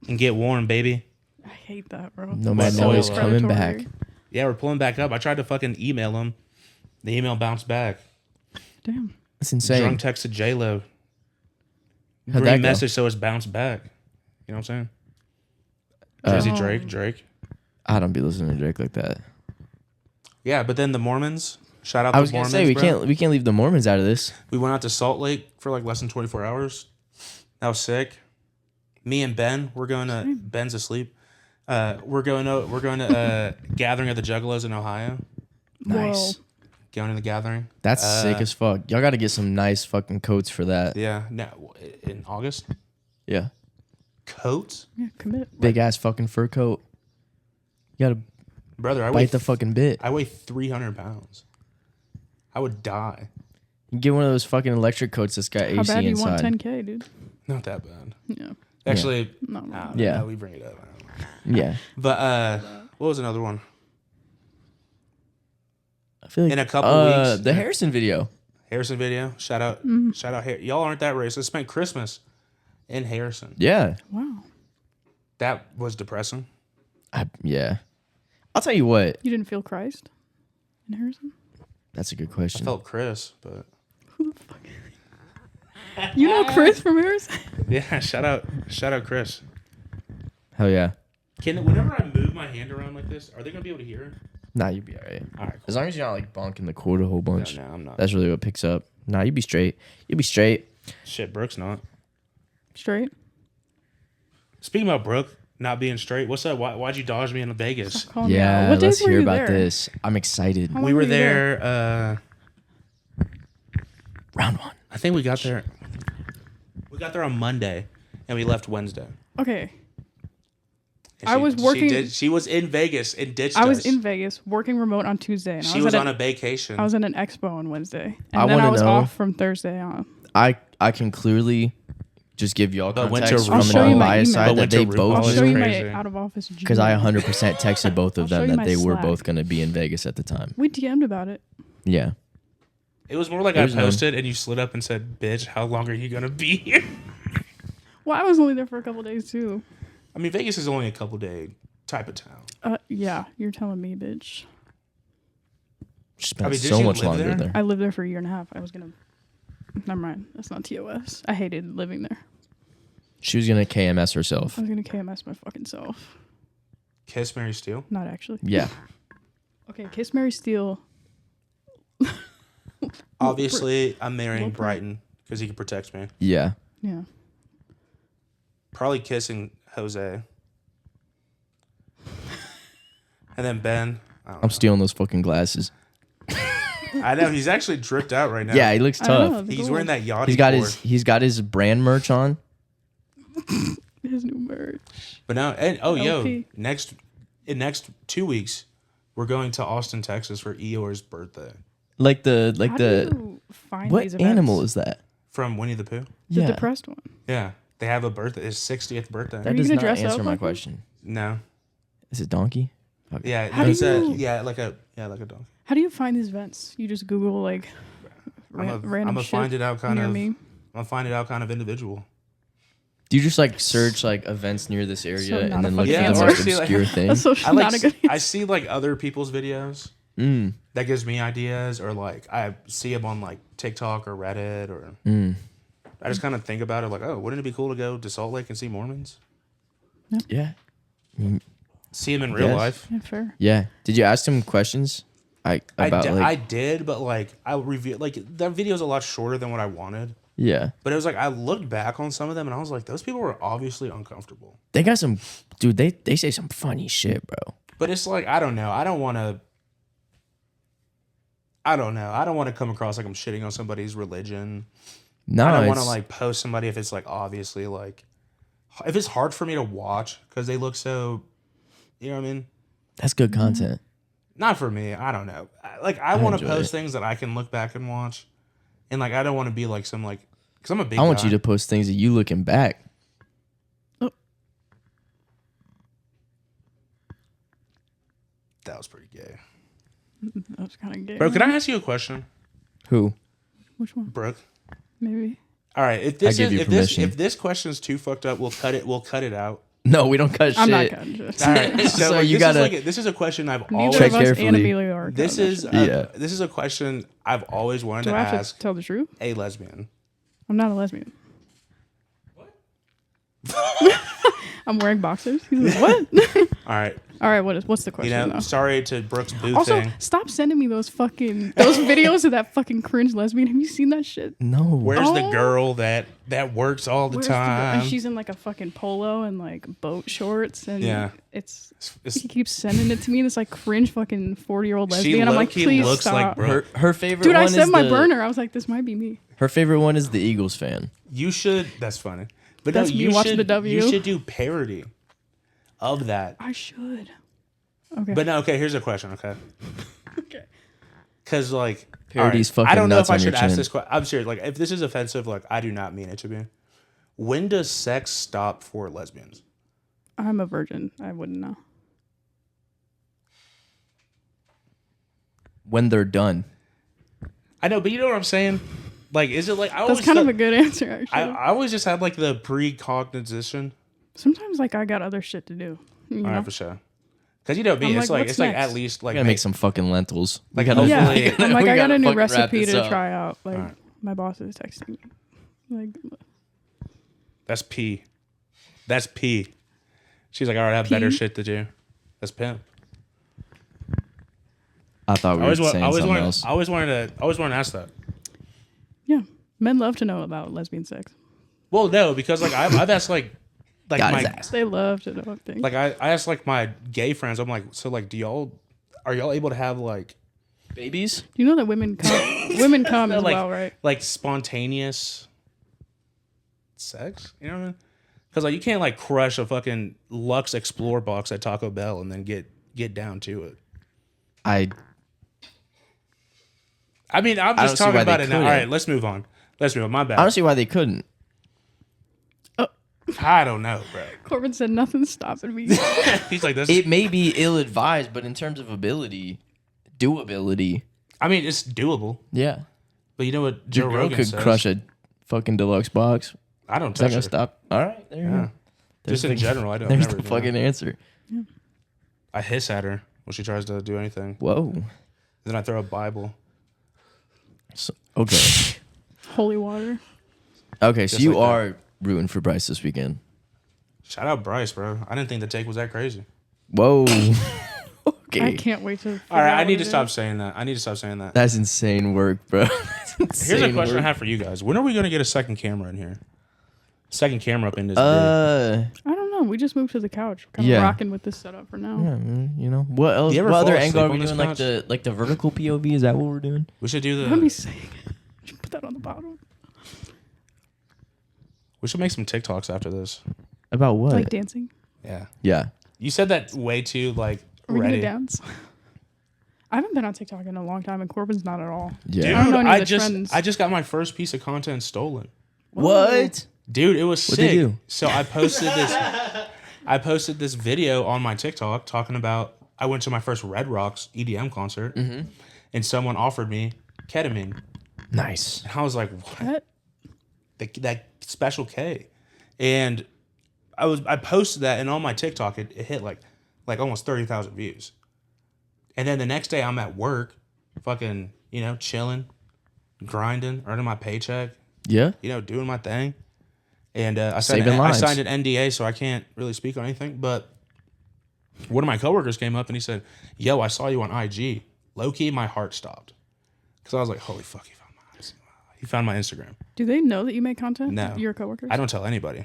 Speaker 3: and get warm, baby.
Speaker 2: I hate that, bro.
Speaker 1: Nomad
Speaker 3: So
Speaker 1: Nelly's
Speaker 3: it's
Speaker 1: coming
Speaker 2: predatory.
Speaker 1: back.
Speaker 3: Yeah, we're pulling back up. I tried to fucking email them. The email bounced back.
Speaker 2: Damn.
Speaker 1: That's insane.
Speaker 3: Drunk texted J-Lo.
Speaker 1: How'd that
Speaker 3: Green
Speaker 1: go?
Speaker 3: message, so it's bounced back. You know what I'm saying? Drizzy
Speaker 2: Oh.
Speaker 3: Drake.
Speaker 1: I don't be listening to Drake like that.
Speaker 3: Yeah, but then the Mormons. Shout out
Speaker 1: I
Speaker 3: to
Speaker 1: was gonna
Speaker 3: Mormons.
Speaker 1: say we
Speaker 3: bro.
Speaker 1: can't leave the Mormons out of this.
Speaker 3: We went out to Salt Lake for like less than 24 hours. That was sick. Me and Ben, we're going to. Ben's asleep. We're going to gathering of the Juggalos in Ohio.
Speaker 1: Nice.
Speaker 2: Whoa.
Speaker 3: Going to the gathering.
Speaker 1: That's sick as fuck. Y'all got to get some nice fucking coats for that.
Speaker 3: Yeah, no, in August.
Speaker 1: Yeah.
Speaker 3: Coats,
Speaker 2: Yeah, commit.
Speaker 1: Big ass fucking fur coat. You gotta
Speaker 3: brother. I weigh
Speaker 1: bite the fucking bit.
Speaker 3: I weigh 300 pounds. I would die.
Speaker 1: You get one of those fucking electric coats that's got
Speaker 2: How
Speaker 1: AC
Speaker 2: bad do you
Speaker 1: inside.
Speaker 2: want 10K, dude?
Speaker 3: Not that bad.
Speaker 2: Yeah.
Speaker 3: Actually,
Speaker 2: Not really.
Speaker 1: Yeah.
Speaker 3: we bring it up.
Speaker 1: Yeah.
Speaker 3: But What was another one?
Speaker 1: I feel like
Speaker 3: In a couple weeks.
Speaker 1: the Harrison video.
Speaker 3: Harrison video. Shout out. Shout out. Y'all aren't that racist. I spent Christmas in Harrison.
Speaker 1: Yeah.
Speaker 2: Wow.
Speaker 3: That was depressing.
Speaker 1: Yeah. I'll tell you what.
Speaker 2: You didn't feel Christ in Harrison?
Speaker 1: That's a good
Speaker 3: I
Speaker 1: question.
Speaker 3: felt Chris, but
Speaker 2: Who the fuck? You know Chris from Harrison?
Speaker 3: yeah. Shout out, Chris.
Speaker 1: Hell yeah.
Speaker 3: Whenever I move my hand around like this, are they gonna be able to hear it?
Speaker 1: Nah, you'll be all right.
Speaker 3: All right. Cool.
Speaker 1: As long as you're not like bonking the cord a whole bunch.
Speaker 3: No, I'm not.
Speaker 1: That's really what picks up. Nah, you'll be straight. You'll be straight.
Speaker 3: Shit, Brooke's not.
Speaker 2: Straight?
Speaker 3: Speaking about Brooke not being straight, what's up? Why'd you dodge me in Vegas?
Speaker 2: Calm down.
Speaker 1: Yeah,
Speaker 2: What
Speaker 1: let's
Speaker 2: days were
Speaker 1: hear
Speaker 2: you
Speaker 1: about
Speaker 2: there?
Speaker 1: this. I'm excited.
Speaker 2: How
Speaker 3: We
Speaker 2: long
Speaker 3: were
Speaker 2: you
Speaker 3: there.
Speaker 1: Round one.
Speaker 3: I think we got there. We got there on Monday, and we left Wednesday.
Speaker 2: Okay.
Speaker 3: And
Speaker 2: I was working-
Speaker 3: She was in Vegas and ditched
Speaker 2: I was
Speaker 3: us.
Speaker 2: in Vegas working remote on Tuesday. And
Speaker 3: She was on a vacation.
Speaker 2: I was at an expo on Wednesday. And
Speaker 1: I
Speaker 2: then I
Speaker 1: wanna
Speaker 2: was
Speaker 1: know-
Speaker 2: off from Thursday on.
Speaker 1: I can clearly just give y'all
Speaker 3: But went
Speaker 1: context
Speaker 3: to-
Speaker 1: from
Speaker 3: I'll
Speaker 1: an
Speaker 3: show you
Speaker 2: my
Speaker 1: unbiased
Speaker 2: email.
Speaker 1: side
Speaker 3: But
Speaker 1: that
Speaker 3: went to
Speaker 1: they
Speaker 3: Brew.
Speaker 1: both
Speaker 2: I'll
Speaker 3: was
Speaker 2: show you
Speaker 3: crazy.
Speaker 2: my out of office.
Speaker 1: because I 100% texted both of
Speaker 2: I'll show
Speaker 1: them
Speaker 2: you
Speaker 1: that
Speaker 2: my
Speaker 1: they were
Speaker 2: Slack.
Speaker 1: both going to be in Vegas at the time.
Speaker 2: We DM'd about it.
Speaker 1: Yeah.
Speaker 3: It was more like
Speaker 1: There's
Speaker 3: I posted, and you slid up and said, "Bitch, how long are you gonna be here?"
Speaker 2: Well, I was only there for a couple days too.
Speaker 3: I mean, Vegas is only a couple day type of town.
Speaker 2: Yeah, you're telling me, bitch.
Speaker 1: Spent
Speaker 3: did
Speaker 1: so
Speaker 3: you
Speaker 1: much
Speaker 3: live
Speaker 1: longer
Speaker 3: there?
Speaker 1: there.
Speaker 2: I lived there for a year and a half. I was gonna. Never mind. That's not TOS. I hated living there.
Speaker 1: She was going to KMS herself.
Speaker 2: I was gonna KMS my fucking self.
Speaker 3: Kiss, Mary, steal.
Speaker 2: Not actually.
Speaker 1: Yeah.
Speaker 2: Okay, Kiss, Mary, Steal.
Speaker 3: Obviously, I'm marrying
Speaker 2: Well,
Speaker 3: Brighton because he can protect me.
Speaker 1: Yeah.
Speaker 2: Yeah.
Speaker 3: Probably kissing Jose. And then Ben. I don't
Speaker 1: I'm
Speaker 3: know.
Speaker 1: stealing those fucking glasses.
Speaker 3: I know he's actually dripped out right now.
Speaker 1: Yeah, he looks
Speaker 2: I don't
Speaker 1: tough.
Speaker 2: know,
Speaker 3: He's wearing that yachty.
Speaker 1: He's got his brand merch on.
Speaker 2: His new merch.
Speaker 3: But now, and
Speaker 2: LP.
Speaker 3: in next 2 weeks, we're going to Austin, Texas for Eeyore's birthday
Speaker 1: Like
Speaker 2: How do you find
Speaker 1: what
Speaker 2: these events?
Speaker 1: animal is that?
Speaker 3: from Winnie the Pooh.
Speaker 2: The
Speaker 1: Yeah.
Speaker 2: depressed one.
Speaker 3: Yeah, they have a birthday. His 60th birthday.
Speaker 1: That
Speaker 2: you
Speaker 1: does
Speaker 2: gonna
Speaker 1: not
Speaker 2: dress
Speaker 1: answer
Speaker 2: up
Speaker 1: my
Speaker 2: like him?
Speaker 1: question.
Speaker 3: No.
Speaker 1: Is it donkey? Fuck.
Speaker 3: Yeah.
Speaker 2: How
Speaker 3: no,
Speaker 2: do
Speaker 3: it's a-
Speaker 2: you-
Speaker 3: yeah, like a donkey.
Speaker 2: How do you find these events? You just Google like
Speaker 3: I'm
Speaker 2: random
Speaker 3: gonna
Speaker 2: shit
Speaker 3: find it out kind
Speaker 2: near
Speaker 3: of.
Speaker 2: me.
Speaker 3: I'm gonna find it out kind of individual.
Speaker 1: Do you just like search like events near this area
Speaker 2: So not
Speaker 1: and
Speaker 2: a
Speaker 1: then look
Speaker 2: fucking
Speaker 1: at the
Speaker 2: answer.
Speaker 1: most
Speaker 3: Yeah, or see, like-
Speaker 1: obscure thing?
Speaker 2: That's so
Speaker 3: I like.
Speaker 2: not a good
Speaker 3: I see like other people's videos.
Speaker 1: Mm.
Speaker 3: That gives me ideas, or like I see them on like TikTok or Reddit, or
Speaker 1: Mm.
Speaker 3: I just kind of think about it like, oh, wouldn't it be cool to go to Salt Lake and see Mormons?
Speaker 1: Yeah.
Speaker 3: See them in real
Speaker 1: Yes.
Speaker 3: life.
Speaker 2: Yeah, fair.
Speaker 1: Yeah. Did you ask him questions? About
Speaker 3: I did, but like I review like that video's a lot shorter than what I wanted.
Speaker 1: yeah.
Speaker 3: But it was like I looked back on some of them and I was like, those people were obviously uncomfortable.
Speaker 1: They got some dude, they say some funny shit, bro.
Speaker 3: But it's like I don't know. I don't want to come across like I'm shitting on somebody's religion.
Speaker 1: No,
Speaker 3: I don't want to
Speaker 1: it's-
Speaker 3: like post somebody if it's like obviously like if it's hard for me to watch because they look so, you know what I mean?
Speaker 1: that's good content.
Speaker 3: Not for me. I don't know. I want to
Speaker 1: enjoy
Speaker 3: post
Speaker 1: it.
Speaker 3: things that I can look back and watch, and like I don't want to be like some like because I'm a big.
Speaker 1: I want
Speaker 3: guy.
Speaker 1: you to post things of you looking back.
Speaker 3: That was pretty gay,
Speaker 2: That was kind of gay.
Speaker 3: bro. Can I ask you a question,
Speaker 1: Who?
Speaker 2: Which one?
Speaker 3: Brooke?
Speaker 2: Maybe.
Speaker 3: All right. If this
Speaker 1: give you permission.
Speaker 3: if this question's too fucked up, we'll cut it. We'll cut it out.
Speaker 1: No, we don't cut
Speaker 2: I'm not
Speaker 1: shit.
Speaker 2: cutting shit.
Speaker 3: All right. So,
Speaker 1: So
Speaker 3: like,
Speaker 1: you
Speaker 3: this
Speaker 1: gotta-
Speaker 3: is like this is a question I've
Speaker 2: Neither
Speaker 3: always.
Speaker 1: Check
Speaker 2: of us and
Speaker 1: carefully.
Speaker 2: Amelia are.
Speaker 3: This
Speaker 2: cutting
Speaker 3: is
Speaker 2: that shit.
Speaker 1: Yeah.
Speaker 3: this is a question I've always wanted
Speaker 2: Do
Speaker 3: to
Speaker 2: I have
Speaker 3: ask
Speaker 2: to tell the truth?
Speaker 3: a lesbian.
Speaker 2: I'm not a lesbian. What? I'm wearing boxers. He's like, what?
Speaker 3: All right.
Speaker 2: All right. What's the
Speaker 3: You
Speaker 2: question?
Speaker 3: know,
Speaker 2: though?
Speaker 3: sorry to Brooke's boo
Speaker 2: Also,
Speaker 3: thing.
Speaker 2: stop sending me those videos of that fucking cringe lesbian. Have you seen that shit?
Speaker 1: No.
Speaker 3: Where's the
Speaker 2: Oh.
Speaker 3: girl that works all the
Speaker 2: Where's the girl?
Speaker 3: time?
Speaker 2: And she's in like a fucking polo and like boat shorts, and
Speaker 3: Yeah.
Speaker 2: it's
Speaker 3: It's-
Speaker 2: he keeps sending it to me. This like cringe fucking 40-year-old
Speaker 3: she
Speaker 2: lesbian. I'm like,
Speaker 3: low-key
Speaker 2: please
Speaker 3: looks
Speaker 2: stop.
Speaker 3: like Brooke.
Speaker 1: her favorite
Speaker 2: Dude,
Speaker 1: one
Speaker 2: I
Speaker 1: is
Speaker 2: sent my
Speaker 1: the-
Speaker 2: burner. I was like, this might be me.
Speaker 1: Her favorite one is the Eagles fan.
Speaker 3: You should. That's funny. But
Speaker 2: That's
Speaker 3: no,
Speaker 2: me
Speaker 3: you
Speaker 2: watching
Speaker 3: should,
Speaker 2: the W.
Speaker 3: You should do parody of that.
Speaker 2: I should. Okay.
Speaker 3: But no, okay. Here's a question. Okay,
Speaker 2: okay.
Speaker 3: because like
Speaker 1: Parody's
Speaker 3: all
Speaker 1: fucking
Speaker 3: I don't know
Speaker 1: nuts
Speaker 3: if I
Speaker 1: on your
Speaker 3: should ask
Speaker 1: chin.
Speaker 3: this question. I'm serious. Like, if this is offensive, like I do not mean it to be. When does sex stop for lesbians?
Speaker 2: I'm a virgin. I wouldn't know.
Speaker 1: when they're done.
Speaker 3: I know, but you know what I'm saying? Like, is it like I
Speaker 2: That's kind of a good answer, actually.
Speaker 3: I always just had like the precognition.
Speaker 2: Sometimes, like, I got other shit to do. You
Speaker 3: All
Speaker 2: know?
Speaker 3: right, for sure. Because you know me,
Speaker 2: I'm
Speaker 3: it's
Speaker 2: like,
Speaker 3: like
Speaker 2: what's
Speaker 3: it's like
Speaker 2: next?
Speaker 3: at least like
Speaker 1: I gotta make some fucking lentils.
Speaker 3: Like,
Speaker 1: We gotta-
Speaker 2: Yeah,
Speaker 3: hopefully-
Speaker 1: we gotta-
Speaker 2: I'm like,
Speaker 1: we
Speaker 2: I got
Speaker 1: gotta
Speaker 2: a new
Speaker 1: fucking wrap
Speaker 2: recipe
Speaker 1: this
Speaker 2: to
Speaker 1: up.
Speaker 2: try out. Like,
Speaker 3: Alright.
Speaker 2: my boss is texting me. Like,
Speaker 3: That's P. That's P. She's like, all right, I have better
Speaker 2: P?
Speaker 3: shit to do. That's pimp.
Speaker 1: I thought we were saying something else.
Speaker 3: I always wanted to ask that.
Speaker 2: yeah, men love to know about lesbian sex.
Speaker 3: Well, no, because like I've asked like
Speaker 1: Guys
Speaker 3: my
Speaker 1: ask.
Speaker 2: They love to know things.
Speaker 3: like I asked like my gay friends. I'm like, so like, are y'all able to have like
Speaker 1: Babies?
Speaker 2: you know that women come, women come as
Speaker 3: like
Speaker 2: well, right?
Speaker 3: like spontaneous sex? You know what I mean? Because like you can't like crush a fucking Lux Explore box at Taco Bell and then get down to it. I mean, I'm
Speaker 1: I
Speaker 3: just
Speaker 1: don't see
Speaker 3: talking
Speaker 1: why they
Speaker 3: about it now. All
Speaker 1: couldn't.
Speaker 3: right, let's move on. My bad.
Speaker 1: I don't see why they couldn't.
Speaker 3: I don't know, bro.
Speaker 2: Corbin said nothing's stopping me.
Speaker 3: He's like this.
Speaker 1: It may be ill-advised, but in terms of ability, doability,
Speaker 3: I mean, it's doable.
Speaker 1: yeah.
Speaker 3: But you know what Joe
Speaker 1: Your girl
Speaker 3: Rogan
Speaker 1: could
Speaker 3: says?
Speaker 1: crush a fucking deluxe box.
Speaker 3: I don't
Speaker 1: Is that
Speaker 3: touch
Speaker 1: gonna
Speaker 3: her.
Speaker 1: stop? All right, there you
Speaker 3: Yeah.
Speaker 1: go. There's
Speaker 3: Just in
Speaker 1: the-
Speaker 3: general, I don't.
Speaker 1: There's
Speaker 3: never
Speaker 1: the
Speaker 3: do
Speaker 1: fucking
Speaker 3: that.
Speaker 1: answer.
Speaker 3: I hiss at her when she tries to do anything.
Speaker 1: Whoa.
Speaker 3: Then I throw a Bible.
Speaker 1: So, okay.
Speaker 2: Holy water.
Speaker 1: Okay, so
Speaker 3: Just
Speaker 1: you
Speaker 3: like that.
Speaker 1: are rooting for Bryce this weekend.
Speaker 3: Shout out Bryce, bro. I didn't think the take was that crazy.
Speaker 1: Whoa.
Speaker 2: I
Speaker 1: Okay.
Speaker 2: can't wait to.
Speaker 3: All right, I need to stop saying that.
Speaker 1: That's insane work, bro. That's
Speaker 3: Here's a
Speaker 1: insane
Speaker 3: question I
Speaker 1: work.
Speaker 3: have for you guys. When are we going to get a second camera in here? Second camera up in this
Speaker 2: I don't know. We just moved to the couch. We're kind of
Speaker 1: Yeah.
Speaker 2: rocking with this setup for now.
Speaker 1: yeah, you know. What else?
Speaker 3: You ever
Speaker 1: What other
Speaker 3: fall
Speaker 1: angle are
Speaker 3: asleep
Speaker 1: we
Speaker 3: on this
Speaker 1: doing?
Speaker 3: couch?
Speaker 1: Like the vertical POV? Is that what we're doing?
Speaker 3: We should do
Speaker 2: Let me
Speaker 3: the.
Speaker 2: see. Should put that on the bottom.
Speaker 3: We should make some TikToks after this.
Speaker 1: About what?
Speaker 2: Like dancing.
Speaker 3: Yeah.
Speaker 1: Yeah.
Speaker 3: You said that way too like
Speaker 2: Are we
Speaker 3: ready.
Speaker 2: gonna dance? I haven't been on TikTok in a long time, and Corbin's not at all.
Speaker 1: Yeah.
Speaker 3: Dude,
Speaker 2: I don't know any of
Speaker 3: I
Speaker 2: the
Speaker 3: just
Speaker 2: trends.
Speaker 3: I just got my first piece of content stolen.
Speaker 1: What?
Speaker 3: Dude, it was
Speaker 1: What'd
Speaker 3: sick.
Speaker 1: they do?
Speaker 3: So I posted this video on my TikTok talking about I went to my first Red Rocks EDM concert and someone offered me ketamine.
Speaker 1: Nice.
Speaker 3: And I was like, what?
Speaker 2: What?
Speaker 3: That special K. And I posted that and on my TikTok it hit like almost 30,000 views. And then the next day I'm at work, fucking, chilling, grinding, earning my paycheck,
Speaker 1: Yeah.
Speaker 3: doing my thing. And I
Speaker 1: Saving lives.
Speaker 3: signed an NDA, so I can't really speak on anything. But one of my coworkers came up and he said, "Yo, I saw you on IG. Low key, my heart stopped because I was like, holy fuck, he found my Instagram.
Speaker 2: Do they know that you make content?
Speaker 3: No.
Speaker 2: Your coworkers?
Speaker 3: I don't tell anybody.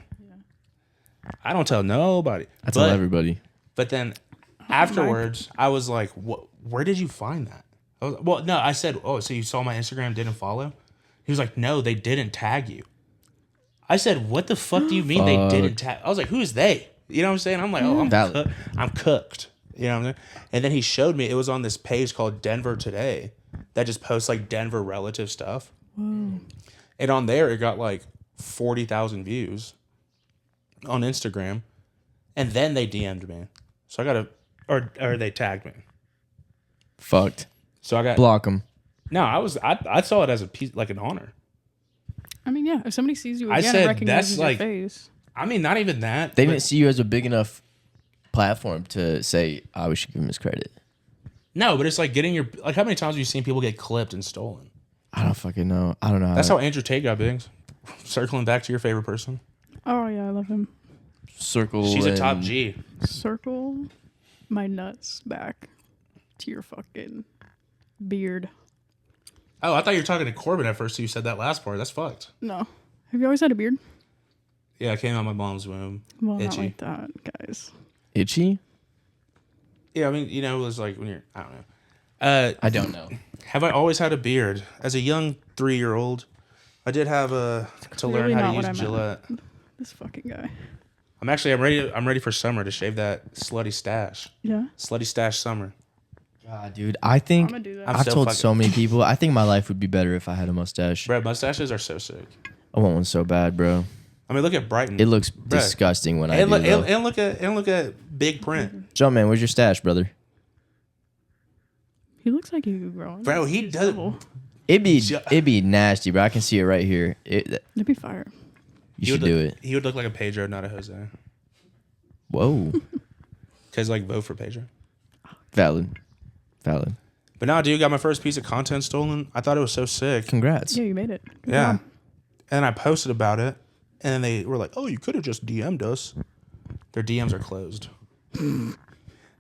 Speaker 3: I don't tell nobody.
Speaker 1: I tell everybody.
Speaker 3: But then afterwards, I was like, "What? Where did you find that?" I said, "Oh, so you saw my Instagram, didn't follow?" He was like, "No, they didn't tag you." I said, "What the fuck do you mean they didn't tag?" I was like, "Who's they?" You know what I'm saying? I'm like, "Oh,
Speaker 1: Valid.
Speaker 3: I'm cooked." You know what I'm saying? And then he showed me it was on this page called Denver Today that just posts like Denver relative stuff.
Speaker 2: Whoa.
Speaker 3: And on there, it got like 40,000 views on Instagram. And then they DM'd me. So I got or they tagged me.
Speaker 1: Fucked.
Speaker 3: So I got,
Speaker 1: Block them.
Speaker 3: no, I saw it as a piece, like an honor.
Speaker 2: I mean, yeah. If somebody sees you
Speaker 3: I
Speaker 2: again
Speaker 3: said
Speaker 2: and recognizes
Speaker 3: that's
Speaker 2: your
Speaker 3: like-
Speaker 2: face,
Speaker 3: I mean, not even that.
Speaker 1: They
Speaker 3: but-
Speaker 1: didn't see you as a big enough platform to say, "I we should give him his credit."
Speaker 3: No, but it's like getting your, like how many times have you seen people get clipped and stolen?
Speaker 1: I don't fucking know. I don't know.
Speaker 3: That's how Andrew Tate got big. Circling back to your favorite person.
Speaker 2: oh yeah, I love him.
Speaker 1: circle.
Speaker 3: She's a top
Speaker 1: and-
Speaker 3: G.
Speaker 2: Circle my nuts back to your fucking beard.
Speaker 3: Oh, I thought you were talking to Corbin at first, so you said that last part. That's fucked.
Speaker 2: No. Have you always had a beard?
Speaker 3: Yeah, I came out my mom's womb.
Speaker 2: Well, not
Speaker 3: Itchy.
Speaker 2: like that, guys.
Speaker 1: Itchy?
Speaker 3: Yeah, I mean, it was like when you're, I don't know.
Speaker 1: I don't know.
Speaker 3: Have I always had a beard? As a young 3-year-old, I did have to learn
Speaker 2: Clearly
Speaker 3: how
Speaker 2: not
Speaker 3: to
Speaker 2: what
Speaker 3: use
Speaker 2: I meant.
Speaker 3: Gillette.
Speaker 2: This fucking guy.
Speaker 3: I'm ready for summer to shave that slutty stash.
Speaker 2: Yeah.
Speaker 3: Slutty stash summer.
Speaker 1: God, dude, I think
Speaker 2: I'm gonna do that.
Speaker 3: I'm
Speaker 1: I've
Speaker 3: so
Speaker 1: told
Speaker 3: fucking-
Speaker 1: so many people. I think my life would be better if I had a mustache.
Speaker 3: Bro, mustaches are so sick.
Speaker 1: I want one so bad, bro.
Speaker 3: I mean, look at Brighton.
Speaker 1: It looks
Speaker 3: Bro.
Speaker 1: disgusting when I
Speaker 3: and
Speaker 1: do.
Speaker 3: look,
Speaker 1: Though.
Speaker 3: and look at big print.
Speaker 1: Jumpman, where's your stash, brother?
Speaker 2: He looks like he could grow on.
Speaker 3: Bro, he does.
Speaker 1: It'd be nasty, bro. I can see it right here.
Speaker 2: It'd be fire.
Speaker 1: You should do it.
Speaker 3: He would look like a Pedro, not a Jose.
Speaker 1: Whoa.
Speaker 3: Because, like, vote for Pedro.
Speaker 1: Valid.
Speaker 3: But now, dude, got my first piece of content stolen. I thought it was so sick.
Speaker 1: Congrats.
Speaker 2: Yeah, you made it. Good
Speaker 3: Yeah.
Speaker 2: job.
Speaker 3: And I posted about it. And then they were like, oh, you could have just DM'd us. Their DMs are closed.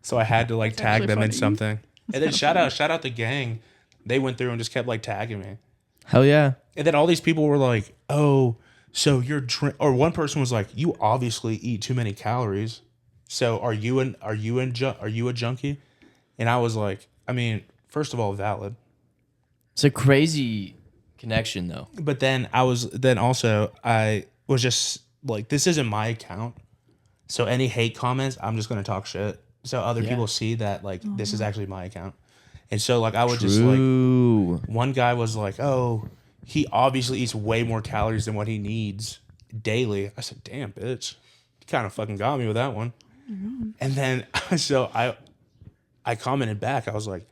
Speaker 3: So I had to, like, tag
Speaker 2: actually
Speaker 3: them in
Speaker 2: funny.
Speaker 3: something. And then shout out the gang. They went through and just kept, like, tagging me.
Speaker 1: Hell yeah.
Speaker 3: And then all these people were like, oh, so you're or one person was like, you obviously eat too many calories. So are you a junkie? And I was like, I mean, first of all, valid.
Speaker 1: It's a crazy connection, though.
Speaker 3: But then I was just like, this isn't my account. So any hate comments, I'm just going to talk shit. So other people see that, like, this is actually my account. And so, like, I would just, like, one guy was like, oh, he obviously eats way more calories than what he needs daily. I said, damn, bitch. You kind of fucking got me with that one. And then, so I commented back. I was like,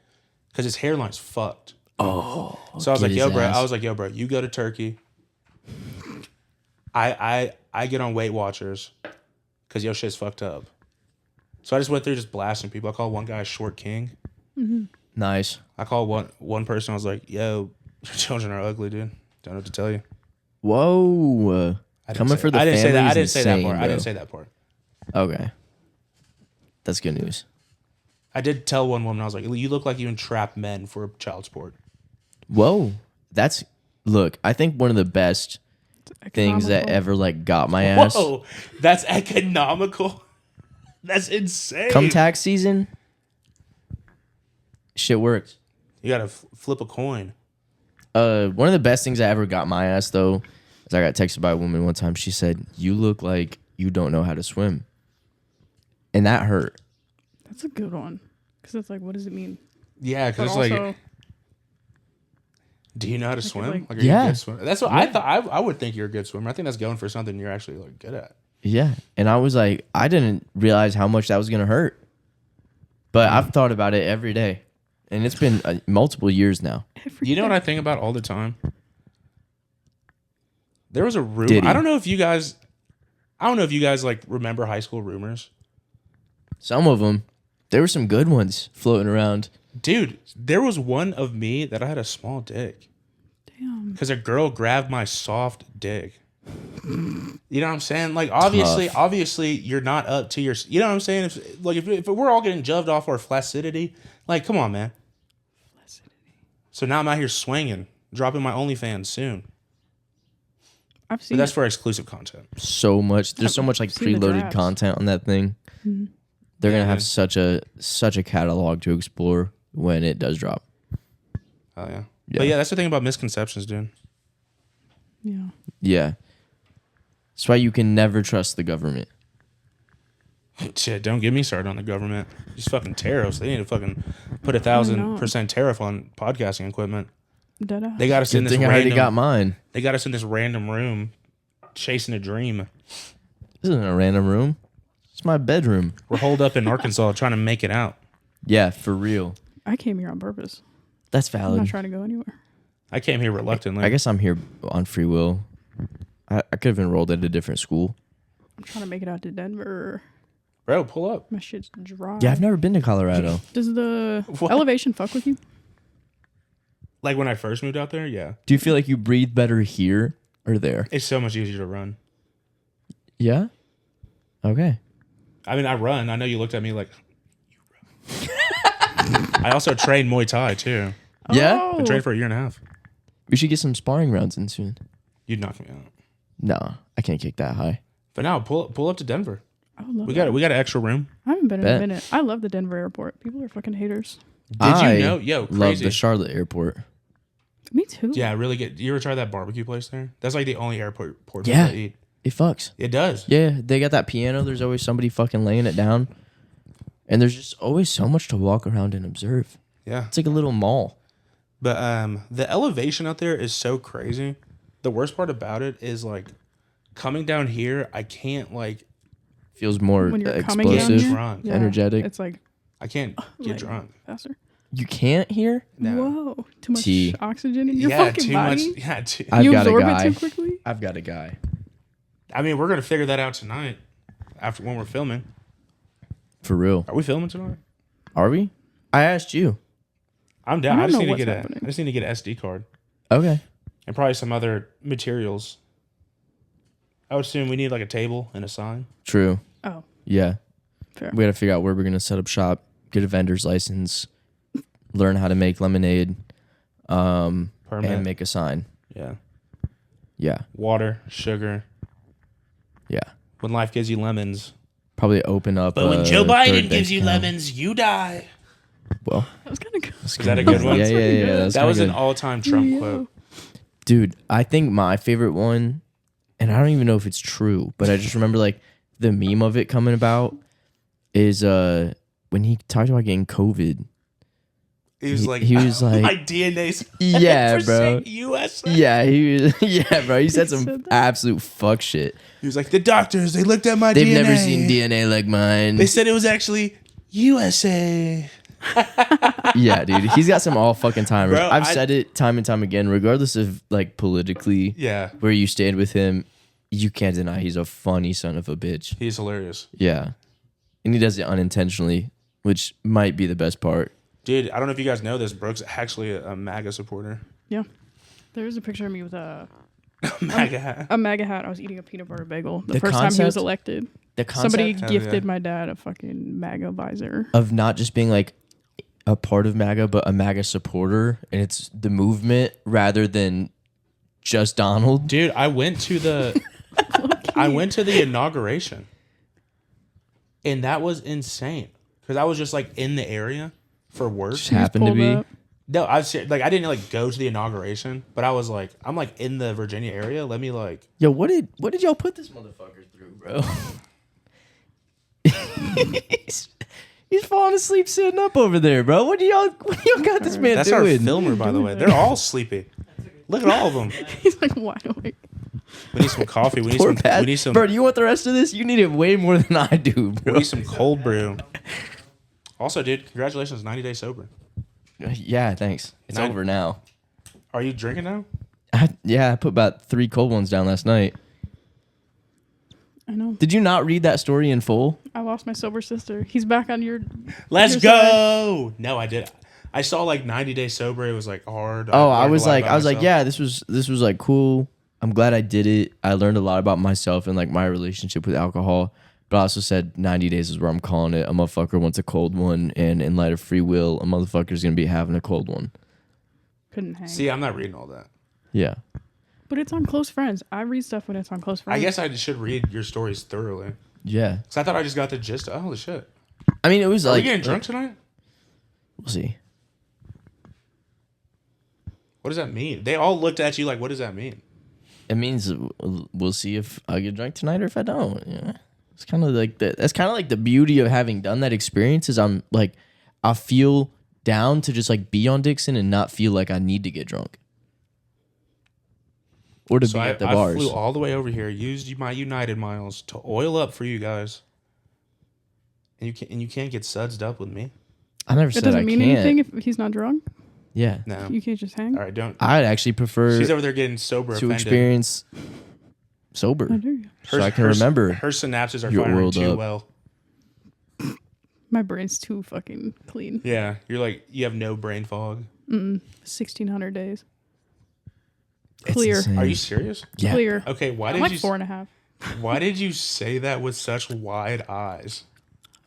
Speaker 3: because his hairline's fucked.
Speaker 1: Oh.
Speaker 3: So I was like,
Speaker 1: get
Speaker 3: yo,
Speaker 1: his
Speaker 3: bro.
Speaker 1: ass.
Speaker 3: I was like, yo, bro, you go to Turkey. I get on Weight Watchers because your shit's fucked up. So I just went through just blasting people. I called one guy Short King.
Speaker 1: Nice.
Speaker 3: I called one person. I was like, yo, your children are ugly, dude. Don't know what to tell you.
Speaker 1: Whoa. Coming for the
Speaker 3: I didn't say that.
Speaker 1: family
Speaker 3: I
Speaker 1: is
Speaker 3: didn't say that
Speaker 1: insane,
Speaker 3: part. I
Speaker 1: bro.
Speaker 3: didn't say that part.
Speaker 1: Okay. That's good news.
Speaker 3: I did tell one woman, I was like, you look like you entrap men for child support.
Speaker 1: Whoa. Look, I think one of the best things that
Speaker 2: Economical.
Speaker 1: ever, like, got my ass.
Speaker 3: Whoa, that's economical. That's insane.
Speaker 1: Come tax season, shit works.
Speaker 3: You gotta flip a coin.
Speaker 1: One of the best things that ever got my ass, though, is I got texted by a woman one time. She said, you look like you don't know how to swim. And that hurt.
Speaker 2: That's a good one. Because it's like, what does it mean?
Speaker 3: Yeah,
Speaker 2: But
Speaker 3: because it's
Speaker 2: also,
Speaker 3: like, do you know how to swim?
Speaker 2: like-
Speaker 3: Like, are you
Speaker 1: Yeah.
Speaker 3: a good swimmer? That's what I thought. I would think you're a good swimmer. I think that's going for something you're actually, like, good at.
Speaker 1: Yeah. And I was like, I didn't realize how much that was going to hurt. But I've thought about it every day. And it's been multiple years now.
Speaker 3: You know what I think about all the time? There was a rumor.
Speaker 1: Diddy.
Speaker 3: I don't know if you guys like remember high school rumors.
Speaker 1: Some of them, there were some good ones floating around.
Speaker 3: Dude, there was one of me that I had a small dick.
Speaker 2: Damn.
Speaker 3: Because a girl grabbed my soft dick. You know what I'm saying? Like, obviously, you're not up to your. You know what I'm saying? If we're all getting jubbed off our flaccidity, like, come on, man. So now I'm out here swinging, dropping my OnlyFans soon.
Speaker 2: I've
Speaker 3: But
Speaker 2: seen
Speaker 3: that's
Speaker 2: it.
Speaker 3: for exclusive content.
Speaker 1: So much. There's so much, like,
Speaker 2: Seen the
Speaker 1: preloaded
Speaker 2: drafts.
Speaker 1: content on that thing.
Speaker 2: Mhm.
Speaker 1: They're going to
Speaker 3: Yeah.
Speaker 1: have such a catalog to explore when it does drop.
Speaker 3: Oh yeah.
Speaker 1: Yeah.
Speaker 3: But yeah, that's the thing about misconceptions, dude.
Speaker 2: Yeah.
Speaker 1: Yeah. That's why you can never trust the government.
Speaker 3: Shit, don't get me started on the government. These fucking tariffs. They need to fucking put 1,000% tariff on podcasting equipment.
Speaker 2: Deadass.
Speaker 3: They got us in
Speaker 1: Good
Speaker 3: this
Speaker 1: thing I already
Speaker 3: random.
Speaker 1: got mine.
Speaker 3: They got us in this random room, chasing a dream.
Speaker 1: This isn't a random room. It's my bedroom.
Speaker 3: We're holed up in Arkansas trying to make it out.
Speaker 1: Yeah, for real.
Speaker 2: I came here on purpose.
Speaker 1: That's
Speaker 2: I'm not
Speaker 1: valid.
Speaker 2: trying to go anywhere.
Speaker 3: I came here reluctantly.
Speaker 1: I guess I'm here on free will. I could have enrolled at a different school.
Speaker 2: I'm trying to make it out to Denver.
Speaker 3: Bro, pull up.
Speaker 2: My shit's dry.
Speaker 1: Yeah, I've never been to Colorado.
Speaker 2: Does the
Speaker 3: What?
Speaker 2: elevation fuck with you?
Speaker 3: Like when I first moved out there, yeah.
Speaker 1: Do you feel like you breathe better here or there?
Speaker 3: It's so much easier to run.
Speaker 1: Yeah? Okay.
Speaker 3: I mean, I run. I know you looked at me like, you run. I also trained Muay Thai too.
Speaker 1: Yeah?
Speaker 2: Oh,
Speaker 3: I trained for 1.5 years.
Speaker 1: We should get some sparring rounds in soon.
Speaker 3: You'd knock me out.
Speaker 1: No, I can't kick that high.
Speaker 3: But now pull up to Denver.
Speaker 2: I would love
Speaker 3: We
Speaker 2: that.
Speaker 3: got an extra room.
Speaker 2: I haven't been in
Speaker 1: Bet.
Speaker 2: a minute. I love the Denver airport. People are fucking haters.
Speaker 3: Did you know? Yo,
Speaker 1: Love
Speaker 3: crazy.
Speaker 1: the Charlotte airport.
Speaker 2: Me too.
Speaker 3: Yeah, really good. You ever try that barbecue place there? That's like the only airport
Speaker 1: Yeah.
Speaker 3: to eat.
Speaker 1: It fucks.
Speaker 3: It does.
Speaker 1: Yeah, they got that piano. There's always somebody fucking laying it down. And there's just always so much to walk around and observe.
Speaker 3: Yeah.
Speaker 1: It's like a little mall.
Speaker 3: But the elevation out there is so crazy. The worst part about it is like coming down here, I can't like
Speaker 1: Feels more
Speaker 2: When you're coming down
Speaker 1: explosive,
Speaker 2: here?
Speaker 3: drunk.
Speaker 2: Yeah,
Speaker 1: energetic.
Speaker 2: It's like
Speaker 3: I can't get
Speaker 2: like,
Speaker 3: drunk.
Speaker 2: faster.
Speaker 1: You can't hear?
Speaker 3: No.
Speaker 2: Whoa, too much
Speaker 1: T.
Speaker 2: oxygen in your
Speaker 3: Yeah,
Speaker 2: fucking
Speaker 3: too
Speaker 2: body.
Speaker 3: much. Yeah, too.
Speaker 1: I've
Speaker 2: You
Speaker 1: got a
Speaker 2: absorb
Speaker 1: guy.
Speaker 2: it too quickly.
Speaker 1: I've got a guy.
Speaker 3: I mean, we're gonna figure that out tonight. After when we're filming.
Speaker 1: For real.
Speaker 3: Are we filming tonight?
Speaker 1: Are we? I asked you.
Speaker 3: I'm down.
Speaker 2: I
Speaker 3: I
Speaker 2: don't
Speaker 3: just
Speaker 2: know
Speaker 3: need to
Speaker 2: what's
Speaker 3: get
Speaker 2: happening.
Speaker 3: I just need to get an SD card
Speaker 1: Okay.
Speaker 3: and probably some other materials. I would assume we need like a table and a sign.
Speaker 1: True.
Speaker 2: Oh,
Speaker 1: Yeah.
Speaker 2: fair.
Speaker 1: We got to figure out where we're going to set up shop, get a vendor's license, learn how to make lemonade,
Speaker 3: Permit.
Speaker 1: and make a sign.
Speaker 3: Yeah.
Speaker 1: Yeah.
Speaker 3: Water, sugar.
Speaker 1: Yeah.
Speaker 3: When life gives you lemons.
Speaker 1: Probably open up.
Speaker 3: But when
Speaker 1: a
Speaker 3: Joe
Speaker 1: third
Speaker 3: Biden
Speaker 1: bank
Speaker 3: gives you
Speaker 1: account.
Speaker 3: lemons, you die.
Speaker 1: Well,
Speaker 2: That was kind of good.
Speaker 3: Is that a good one?
Speaker 1: Yeah, yeah, yeah.
Speaker 2: good.
Speaker 1: That's
Speaker 3: That was
Speaker 1: kinda
Speaker 3: an
Speaker 1: good.
Speaker 3: all-time Trump
Speaker 2: Yeah.
Speaker 3: quote.
Speaker 1: Dude, I think my favorite one, and I don't even know if it's true, but I just remember like the meme of it coming about is when he talked about getting COVID.
Speaker 3: He was like,
Speaker 1: he was like,
Speaker 3: my DNA's
Speaker 1: Yeah, bro.
Speaker 3: USA.
Speaker 1: Yeah, he was. Yeah, bro. He said some
Speaker 2: said that?
Speaker 1: absolute fuck shit.
Speaker 3: He was like, the doctors, they looked at my
Speaker 1: They've
Speaker 3: DNA.
Speaker 1: never seen DNA like mine.
Speaker 3: They said it was actually USA.
Speaker 1: Yeah, dude. He's got some all fucking timers.
Speaker 3: Bro,
Speaker 1: I've said it time and time again, regardless of like politically
Speaker 3: Yeah,
Speaker 1: where you stand with him, you can't deny he's a funny son of a bitch.
Speaker 3: he's hilarious.
Speaker 1: Yeah. And he does it unintentionally, which might be the best part.
Speaker 3: Dude, I don't know if you guys know this. Brooke's actually a MAGA supporter.
Speaker 2: Yeah. There's a picture of me with a
Speaker 3: MAGA hat.
Speaker 2: MAGA hat. I was eating a peanut butter bagel the
Speaker 1: The
Speaker 2: first time he was
Speaker 1: concept-
Speaker 2: elected.
Speaker 1: The concept
Speaker 2: Somebody
Speaker 3: Hell
Speaker 2: gifted
Speaker 3: yeah.
Speaker 2: my dad a fucking MAGA visor.
Speaker 1: of not just being like a part of MAGA, but a MAGA supporter, and it's the movement rather than just Donald.
Speaker 3: Dude, I went to the inauguration. And that was insane. Because I was just like in the area for work.
Speaker 1: Just happened to
Speaker 2: Pulled
Speaker 1: be.
Speaker 2: up.
Speaker 3: No, I was like I didn't like go to the inauguration, but I was like, I'm like in the Virginia area. Let me like
Speaker 1: Yo, what did y'all put this motherfucker through, bro? he's falling asleep sitting up over there, bro. What do y'all got this man
Speaker 3: that's
Speaker 1: doing?
Speaker 3: our filmer, by the way. They're all sleepy. Look at all of them.
Speaker 2: He's like wide awake.
Speaker 3: We need some coffee. We need
Speaker 1: Poor
Speaker 3: some.
Speaker 1: Pat.
Speaker 3: We need some.
Speaker 1: Bro, do you want the rest of this? You need it way more than I do,
Speaker 3: We
Speaker 1: bro.
Speaker 3: need some cold brew. Also, dude, congratulations, 90 days sober.
Speaker 1: Yeah, thanks. It's
Speaker 3: Nine-
Speaker 1: over now.
Speaker 3: Are you drinking now?
Speaker 1: I put about 3 cold ones down last night.
Speaker 2: I know.
Speaker 1: Did you not read that story in full?
Speaker 2: I lost my sober sister. He's back on your.
Speaker 3: Let's
Speaker 2: your
Speaker 3: go. No, I did. I saw like 90 days sober. It was like hard.
Speaker 1: Oh, I
Speaker 3: learned a
Speaker 1: was
Speaker 3: lot
Speaker 1: like,
Speaker 3: about myself.
Speaker 1: yeah, this was like cool. I'm glad I did it. I learned a lot about myself and like my relationship with alcohol. But I also said 90 days is where I'm calling it. A motherfucker wants a cold one, and in light of free will, a motherfucker's gonna be having a cold one.
Speaker 2: Couldn't hang.
Speaker 3: See, I'm not reading all that.
Speaker 1: Yeah.
Speaker 2: But it's on Close Friends. I read stuff when it's on Close Friends.
Speaker 3: I guess I should read your stories thoroughly.
Speaker 1: Yeah.
Speaker 3: Because I thought I just got the gist. Oh, holy shit.
Speaker 1: I mean, it was
Speaker 3: Are
Speaker 1: like
Speaker 3: we getting drunk tonight?
Speaker 1: We'll see.
Speaker 3: What does that mean? They all looked at you like, what does that mean?
Speaker 1: It means we'll see if I get drunk tonight or if I don't. Yeah. It's kind of like that's kind of like the beauty of having done that experience is I'm like I feel down to just like be on Dixon and not feel like I need to get drunk. Or to
Speaker 3: So
Speaker 1: be
Speaker 3: I
Speaker 1: at the bars.
Speaker 3: flew all the way over here, used my United miles to oil up for you guys. And you can't get sudsed up with me.
Speaker 1: I never
Speaker 2: It
Speaker 1: said
Speaker 2: doesn't
Speaker 1: I
Speaker 2: mean
Speaker 1: can't.
Speaker 2: anything if he's not drunk.
Speaker 1: Yeah.
Speaker 3: No.
Speaker 2: You can't just hang.
Speaker 3: All right, don't.
Speaker 1: I'd actually prefer
Speaker 3: She's over there getting sober.
Speaker 1: to
Speaker 3: offended.
Speaker 1: experience sober.
Speaker 2: I do.
Speaker 1: So I can remember.
Speaker 3: Her synapses are
Speaker 1: You're
Speaker 3: firing
Speaker 1: oiled
Speaker 3: too
Speaker 1: up.
Speaker 3: well.
Speaker 2: My brain's too fucking clean.
Speaker 3: Yeah, you're like you have no brain fog.
Speaker 2: 1,600 days.
Speaker 1: It's
Speaker 2: Clear.
Speaker 1: insane.
Speaker 3: Are you serious?
Speaker 1: Yeah.
Speaker 2: Clear.
Speaker 3: Okay, why
Speaker 2: I'm
Speaker 3: did
Speaker 2: like
Speaker 3: you
Speaker 2: 4.5.
Speaker 3: why did you say that with such wide eyes?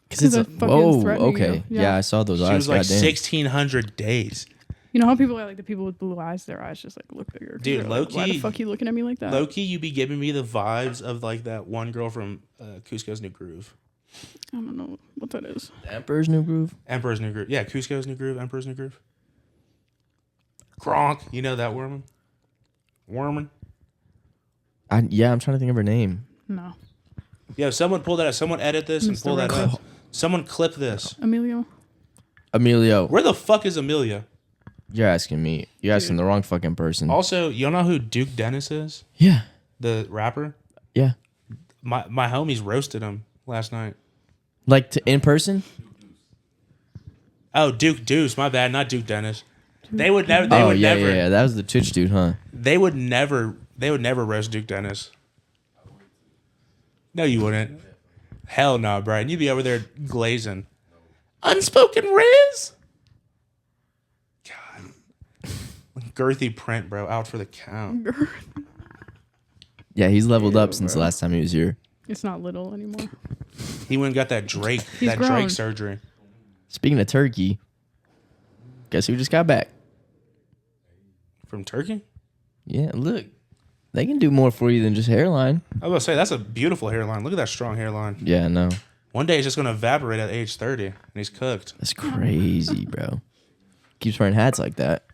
Speaker 1: Because it's
Speaker 2: I
Speaker 1: a,
Speaker 2: fucking
Speaker 1: whoa,
Speaker 2: threatening
Speaker 1: okay.
Speaker 2: you.
Speaker 1: Yeah.
Speaker 2: Yeah.
Speaker 1: I saw those
Speaker 3: She
Speaker 1: eyes.
Speaker 3: was like
Speaker 1: goddamn.
Speaker 3: 1,600 days.
Speaker 2: You know how people are like the people with blue eyes, their eyes just like look bigger.
Speaker 3: Dude,
Speaker 2: They're like, why
Speaker 3: low-key-
Speaker 2: the fuck you looking at me like that?
Speaker 3: Low key, you be giving me the vibes of like that one girl from Cusco's New Groove.
Speaker 2: I don't know what that is.
Speaker 1: The Emperor's New Groove.
Speaker 3: Emperor's New Groove. Yeah, Cusco's New Groove, Emperor's New Groove. Gronk. You know that woman? Worman?
Speaker 1: I'm trying to think of her name.
Speaker 2: No.
Speaker 3: Yo, someone pull that up. Someone edit this and
Speaker 2: Mr.
Speaker 3: pull that
Speaker 2: Redcliffe.
Speaker 3: up. Someone clip this.
Speaker 2: Emilio?
Speaker 1: Emilio.
Speaker 3: Where the fuck is Amelia?
Speaker 1: You're asking me. You're asking the wrong fucking person.
Speaker 3: Also, you know who Duke Dennis is?
Speaker 1: Yeah.
Speaker 3: The rapper?
Speaker 1: Yeah.
Speaker 3: My homies roasted him last night.
Speaker 1: Like in person?
Speaker 3: Oh, Duke Deuce. My bad. Not Duke Dennis. They would never.
Speaker 1: Yeah. That was the Twitch dude, huh?
Speaker 3: They would never roast Duke Dennis. No, you wouldn't. Hell no, Brian. You'd be over there glazing. Unspoken Riz. God. Girthy print, bro. Out for the count.
Speaker 1: Yeah, he's leveled up since the last time he was here.
Speaker 2: It's not little anymore.
Speaker 3: He went and got that Drake
Speaker 2: grown.
Speaker 3: Drake surgery.
Speaker 1: Speaking of turkey, guess who just got back?
Speaker 3: From Turkey?
Speaker 1: Yeah, look. They can do more for you than just hairline.
Speaker 3: I was going to say, that's a beautiful hairline. Look at that strong hairline.
Speaker 1: Yeah, no.
Speaker 3: One day it's just going to evaporate at age 30, and he's cooked.
Speaker 1: That's crazy, bro. Keeps wearing hats like that.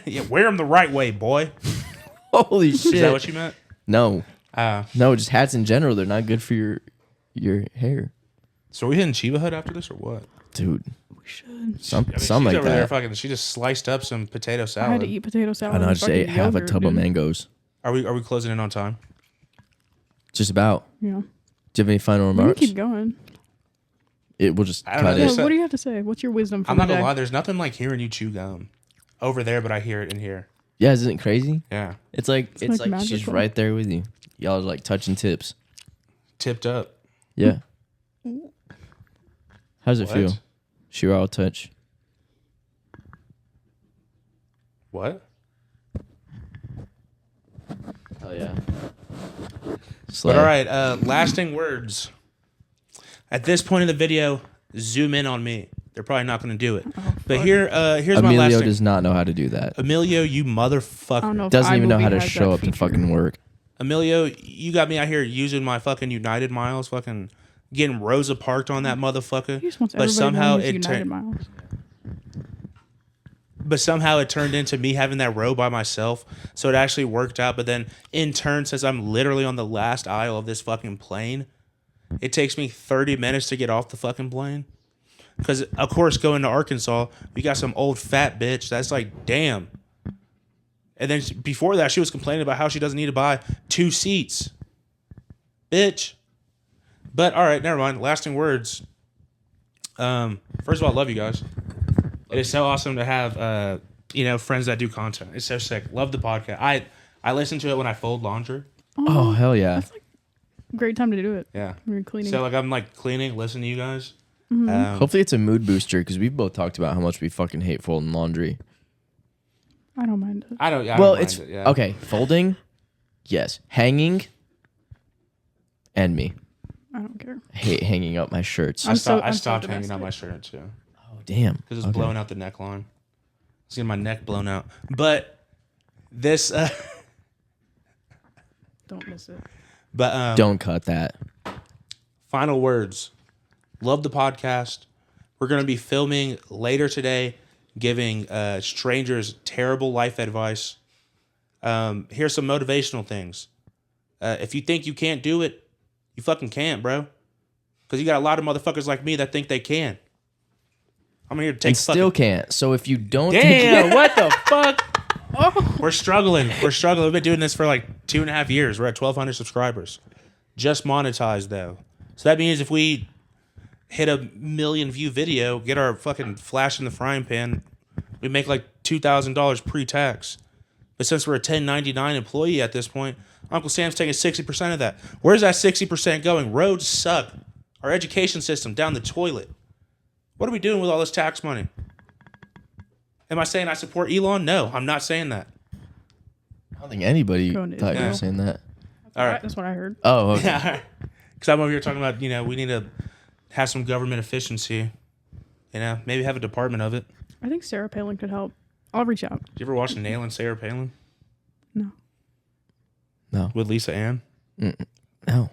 Speaker 3: Yeah, wear them the right way, boy.
Speaker 1: Holy shit.
Speaker 3: Is that what you meant?
Speaker 1: No.
Speaker 3: No,
Speaker 1: No, just hats in general. They're not good for your hair.
Speaker 3: So are we hitting Chiba Hut after this or what?
Speaker 1: Dude.
Speaker 2: We should.
Speaker 1: Something
Speaker 3: She's
Speaker 1: like
Speaker 3: over there
Speaker 1: that.
Speaker 3: fucking, she just sliced up some potato
Speaker 2: I
Speaker 3: salad.
Speaker 2: had to eat potato salad.
Speaker 1: I know, I
Speaker 2: and
Speaker 1: just ate
Speaker 2: fucking
Speaker 1: half a
Speaker 2: yogurt,
Speaker 1: tub of
Speaker 2: dude.
Speaker 1: mangoes.
Speaker 3: Are we closing in on time?
Speaker 1: Just about.
Speaker 2: Yeah.
Speaker 1: Do you have any final
Speaker 2: We can
Speaker 1: remarks?
Speaker 2: keep going.
Speaker 1: We'll just
Speaker 3: I don't
Speaker 1: cut
Speaker 3: know.
Speaker 1: it.
Speaker 3: There's
Speaker 2: What do you have to say? What's your wisdom from
Speaker 3: I'm not
Speaker 2: the
Speaker 3: going to
Speaker 2: day?
Speaker 3: lie. There's nothing like hearing you chew gum over there, but I hear it in here.
Speaker 1: Yeah, isn't it crazy?
Speaker 3: Yeah.
Speaker 1: It's like she's
Speaker 2: magical.
Speaker 1: right there with you. Y'all are like touching tips.
Speaker 3: Tipped up.
Speaker 1: Yeah. How's it
Speaker 3: What?
Speaker 1: feel? Sure, I'll touch.
Speaker 3: What?
Speaker 1: Oh yeah.
Speaker 3: But all right, lasting words. At this point in the video, zoom in on me. They're probably not going to do it. But here's my
Speaker 1: Emilio
Speaker 3: lasting.
Speaker 1: does not know how to do that.
Speaker 3: Emilio, you
Speaker 2: I don't
Speaker 3: motherfucker.
Speaker 2: know. If
Speaker 1: Doesn't even know
Speaker 2: iMovie
Speaker 1: how to
Speaker 2: has
Speaker 1: show
Speaker 2: that
Speaker 1: up to
Speaker 2: feature.
Speaker 1: fucking work.
Speaker 3: Emilio, you got me out here using my fucking United miles, fucking getting Rosa parked on that motherfucker.
Speaker 2: He just wants
Speaker 3: But
Speaker 2: everybody
Speaker 3: somehow
Speaker 2: to know
Speaker 3: it
Speaker 2: he's United
Speaker 3: turned.
Speaker 2: Miles.
Speaker 3: But somehow it turned into me having that row by myself. So it actually worked out. But then in turn, since I'm literally on the last aisle of this fucking plane, it takes me 30 minutes to get off the fucking plane. Because, of course, going to Arkansas, we got some old fat bitch that's like, damn. And then before that, she was complaining about how she doesn't need to buy 2 seats. Bitch. But, all right, never mind. Lasting words. First of all, I love you guys. It is so awesome to have, friends that do content. It's so sick. Love the podcast. I listen to it when I fold laundry.
Speaker 1: Oh hell yeah.
Speaker 2: That's like a great time to do it.
Speaker 3: Yeah.
Speaker 2: When you're cleaning.
Speaker 3: So, like, I'm, like, cleaning, listening to you guys.
Speaker 1: Hopefully it's a mood booster because we've both talked about how much we fucking hate folding laundry.
Speaker 2: I don't mind it.
Speaker 3: I don't
Speaker 1: Well,
Speaker 3: mind
Speaker 1: it's
Speaker 3: it, yeah.
Speaker 1: okay. Folding, yes. Hanging, and me.
Speaker 2: I don't care.
Speaker 1: I hate hanging up my shirts.
Speaker 3: I
Speaker 2: I'm
Speaker 3: stopped
Speaker 2: so
Speaker 3: hanging out
Speaker 2: domestic.
Speaker 3: my shirt, too.
Speaker 1: Oh damn.
Speaker 3: Because it's
Speaker 1: Okay.
Speaker 3: blowing out the neckline. It's getting my neck blown out. But this,
Speaker 2: Don't miss it.
Speaker 3: but
Speaker 1: Don't cut that.
Speaker 3: final words. Love the podcast. We're going to be filming later today, giving strangers terrible life advice. Here's some motivational things. If you think you can't do it, you fucking can't, bro. Because you got a lot of motherfuckers like me that think they can. I'm here to take
Speaker 1: And still can't. So if you don't think
Speaker 3: Damn, what the fuck? We're struggling. We've been doing this for like 2.5 years. We're at 1,200 subscribers. Just monetized, though. So that means if we hit a 1 million view video, get our fucking flash in the frying pan, we make like $2,000 pre-tax. But since we're a 1099 employee at this point, Uncle Sam's taking 60% of that. Where's that 60% going? Roads suck. Our education system down the toilet. What are we doing with all this tax money? Am I saying I support Elon? No, I'm not saying that.
Speaker 1: I don't think anybody
Speaker 2: Going to
Speaker 1: thought you were
Speaker 2: Israel.
Speaker 1: saying that.
Speaker 3: All right.
Speaker 2: That's what I heard.
Speaker 1: Oh, okay.
Speaker 3: Yeah, because I'm over here talking about, we need to have some government efficiency. Maybe have a department of it.
Speaker 2: I think Sarah Palin could help. I'll reach out.
Speaker 3: Did you ever watch Nailing Sarah Palin
Speaker 2: No.
Speaker 1: No.
Speaker 3: with Lisa Ann?
Speaker 1: No.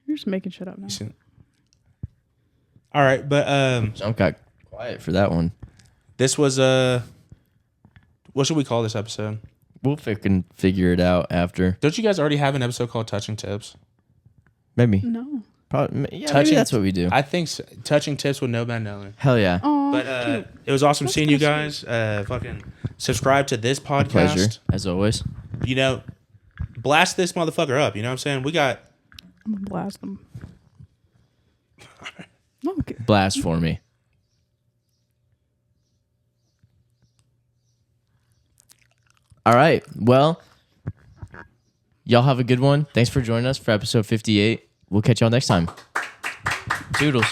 Speaker 2: You're just making shit up now.
Speaker 3: All right, but
Speaker 1: Jump got quiet for that one.
Speaker 3: this was what should we call this episode?
Speaker 1: We'll fucking figure it out after.
Speaker 3: Don't you guys already have an episode called Touching Tips?
Speaker 1: Maybe.
Speaker 2: No.
Speaker 1: Probably. Yeah, maybe
Speaker 3: Touching-
Speaker 1: that's what we do.
Speaker 3: I think so. Touching Tips with Nomad Nelly.
Speaker 1: Hell yeah.
Speaker 2: Oh,
Speaker 3: But
Speaker 2: cute.
Speaker 3: it was awesome
Speaker 2: That's
Speaker 3: seeing you
Speaker 2: kinda
Speaker 3: guys. Fucking subscribe to this podcast.
Speaker 1: Pleasure, as always.
Speaker 3: Blast this motherfucker up. You know what I'm saying? We got
Speaker 2: I'm gonna blast them. No, okay.
Speaker 1: Blast for me. All right. Well, y'all have a good one. Thanks for joining us for episode 58. We'll catch y'all next time. Toodles.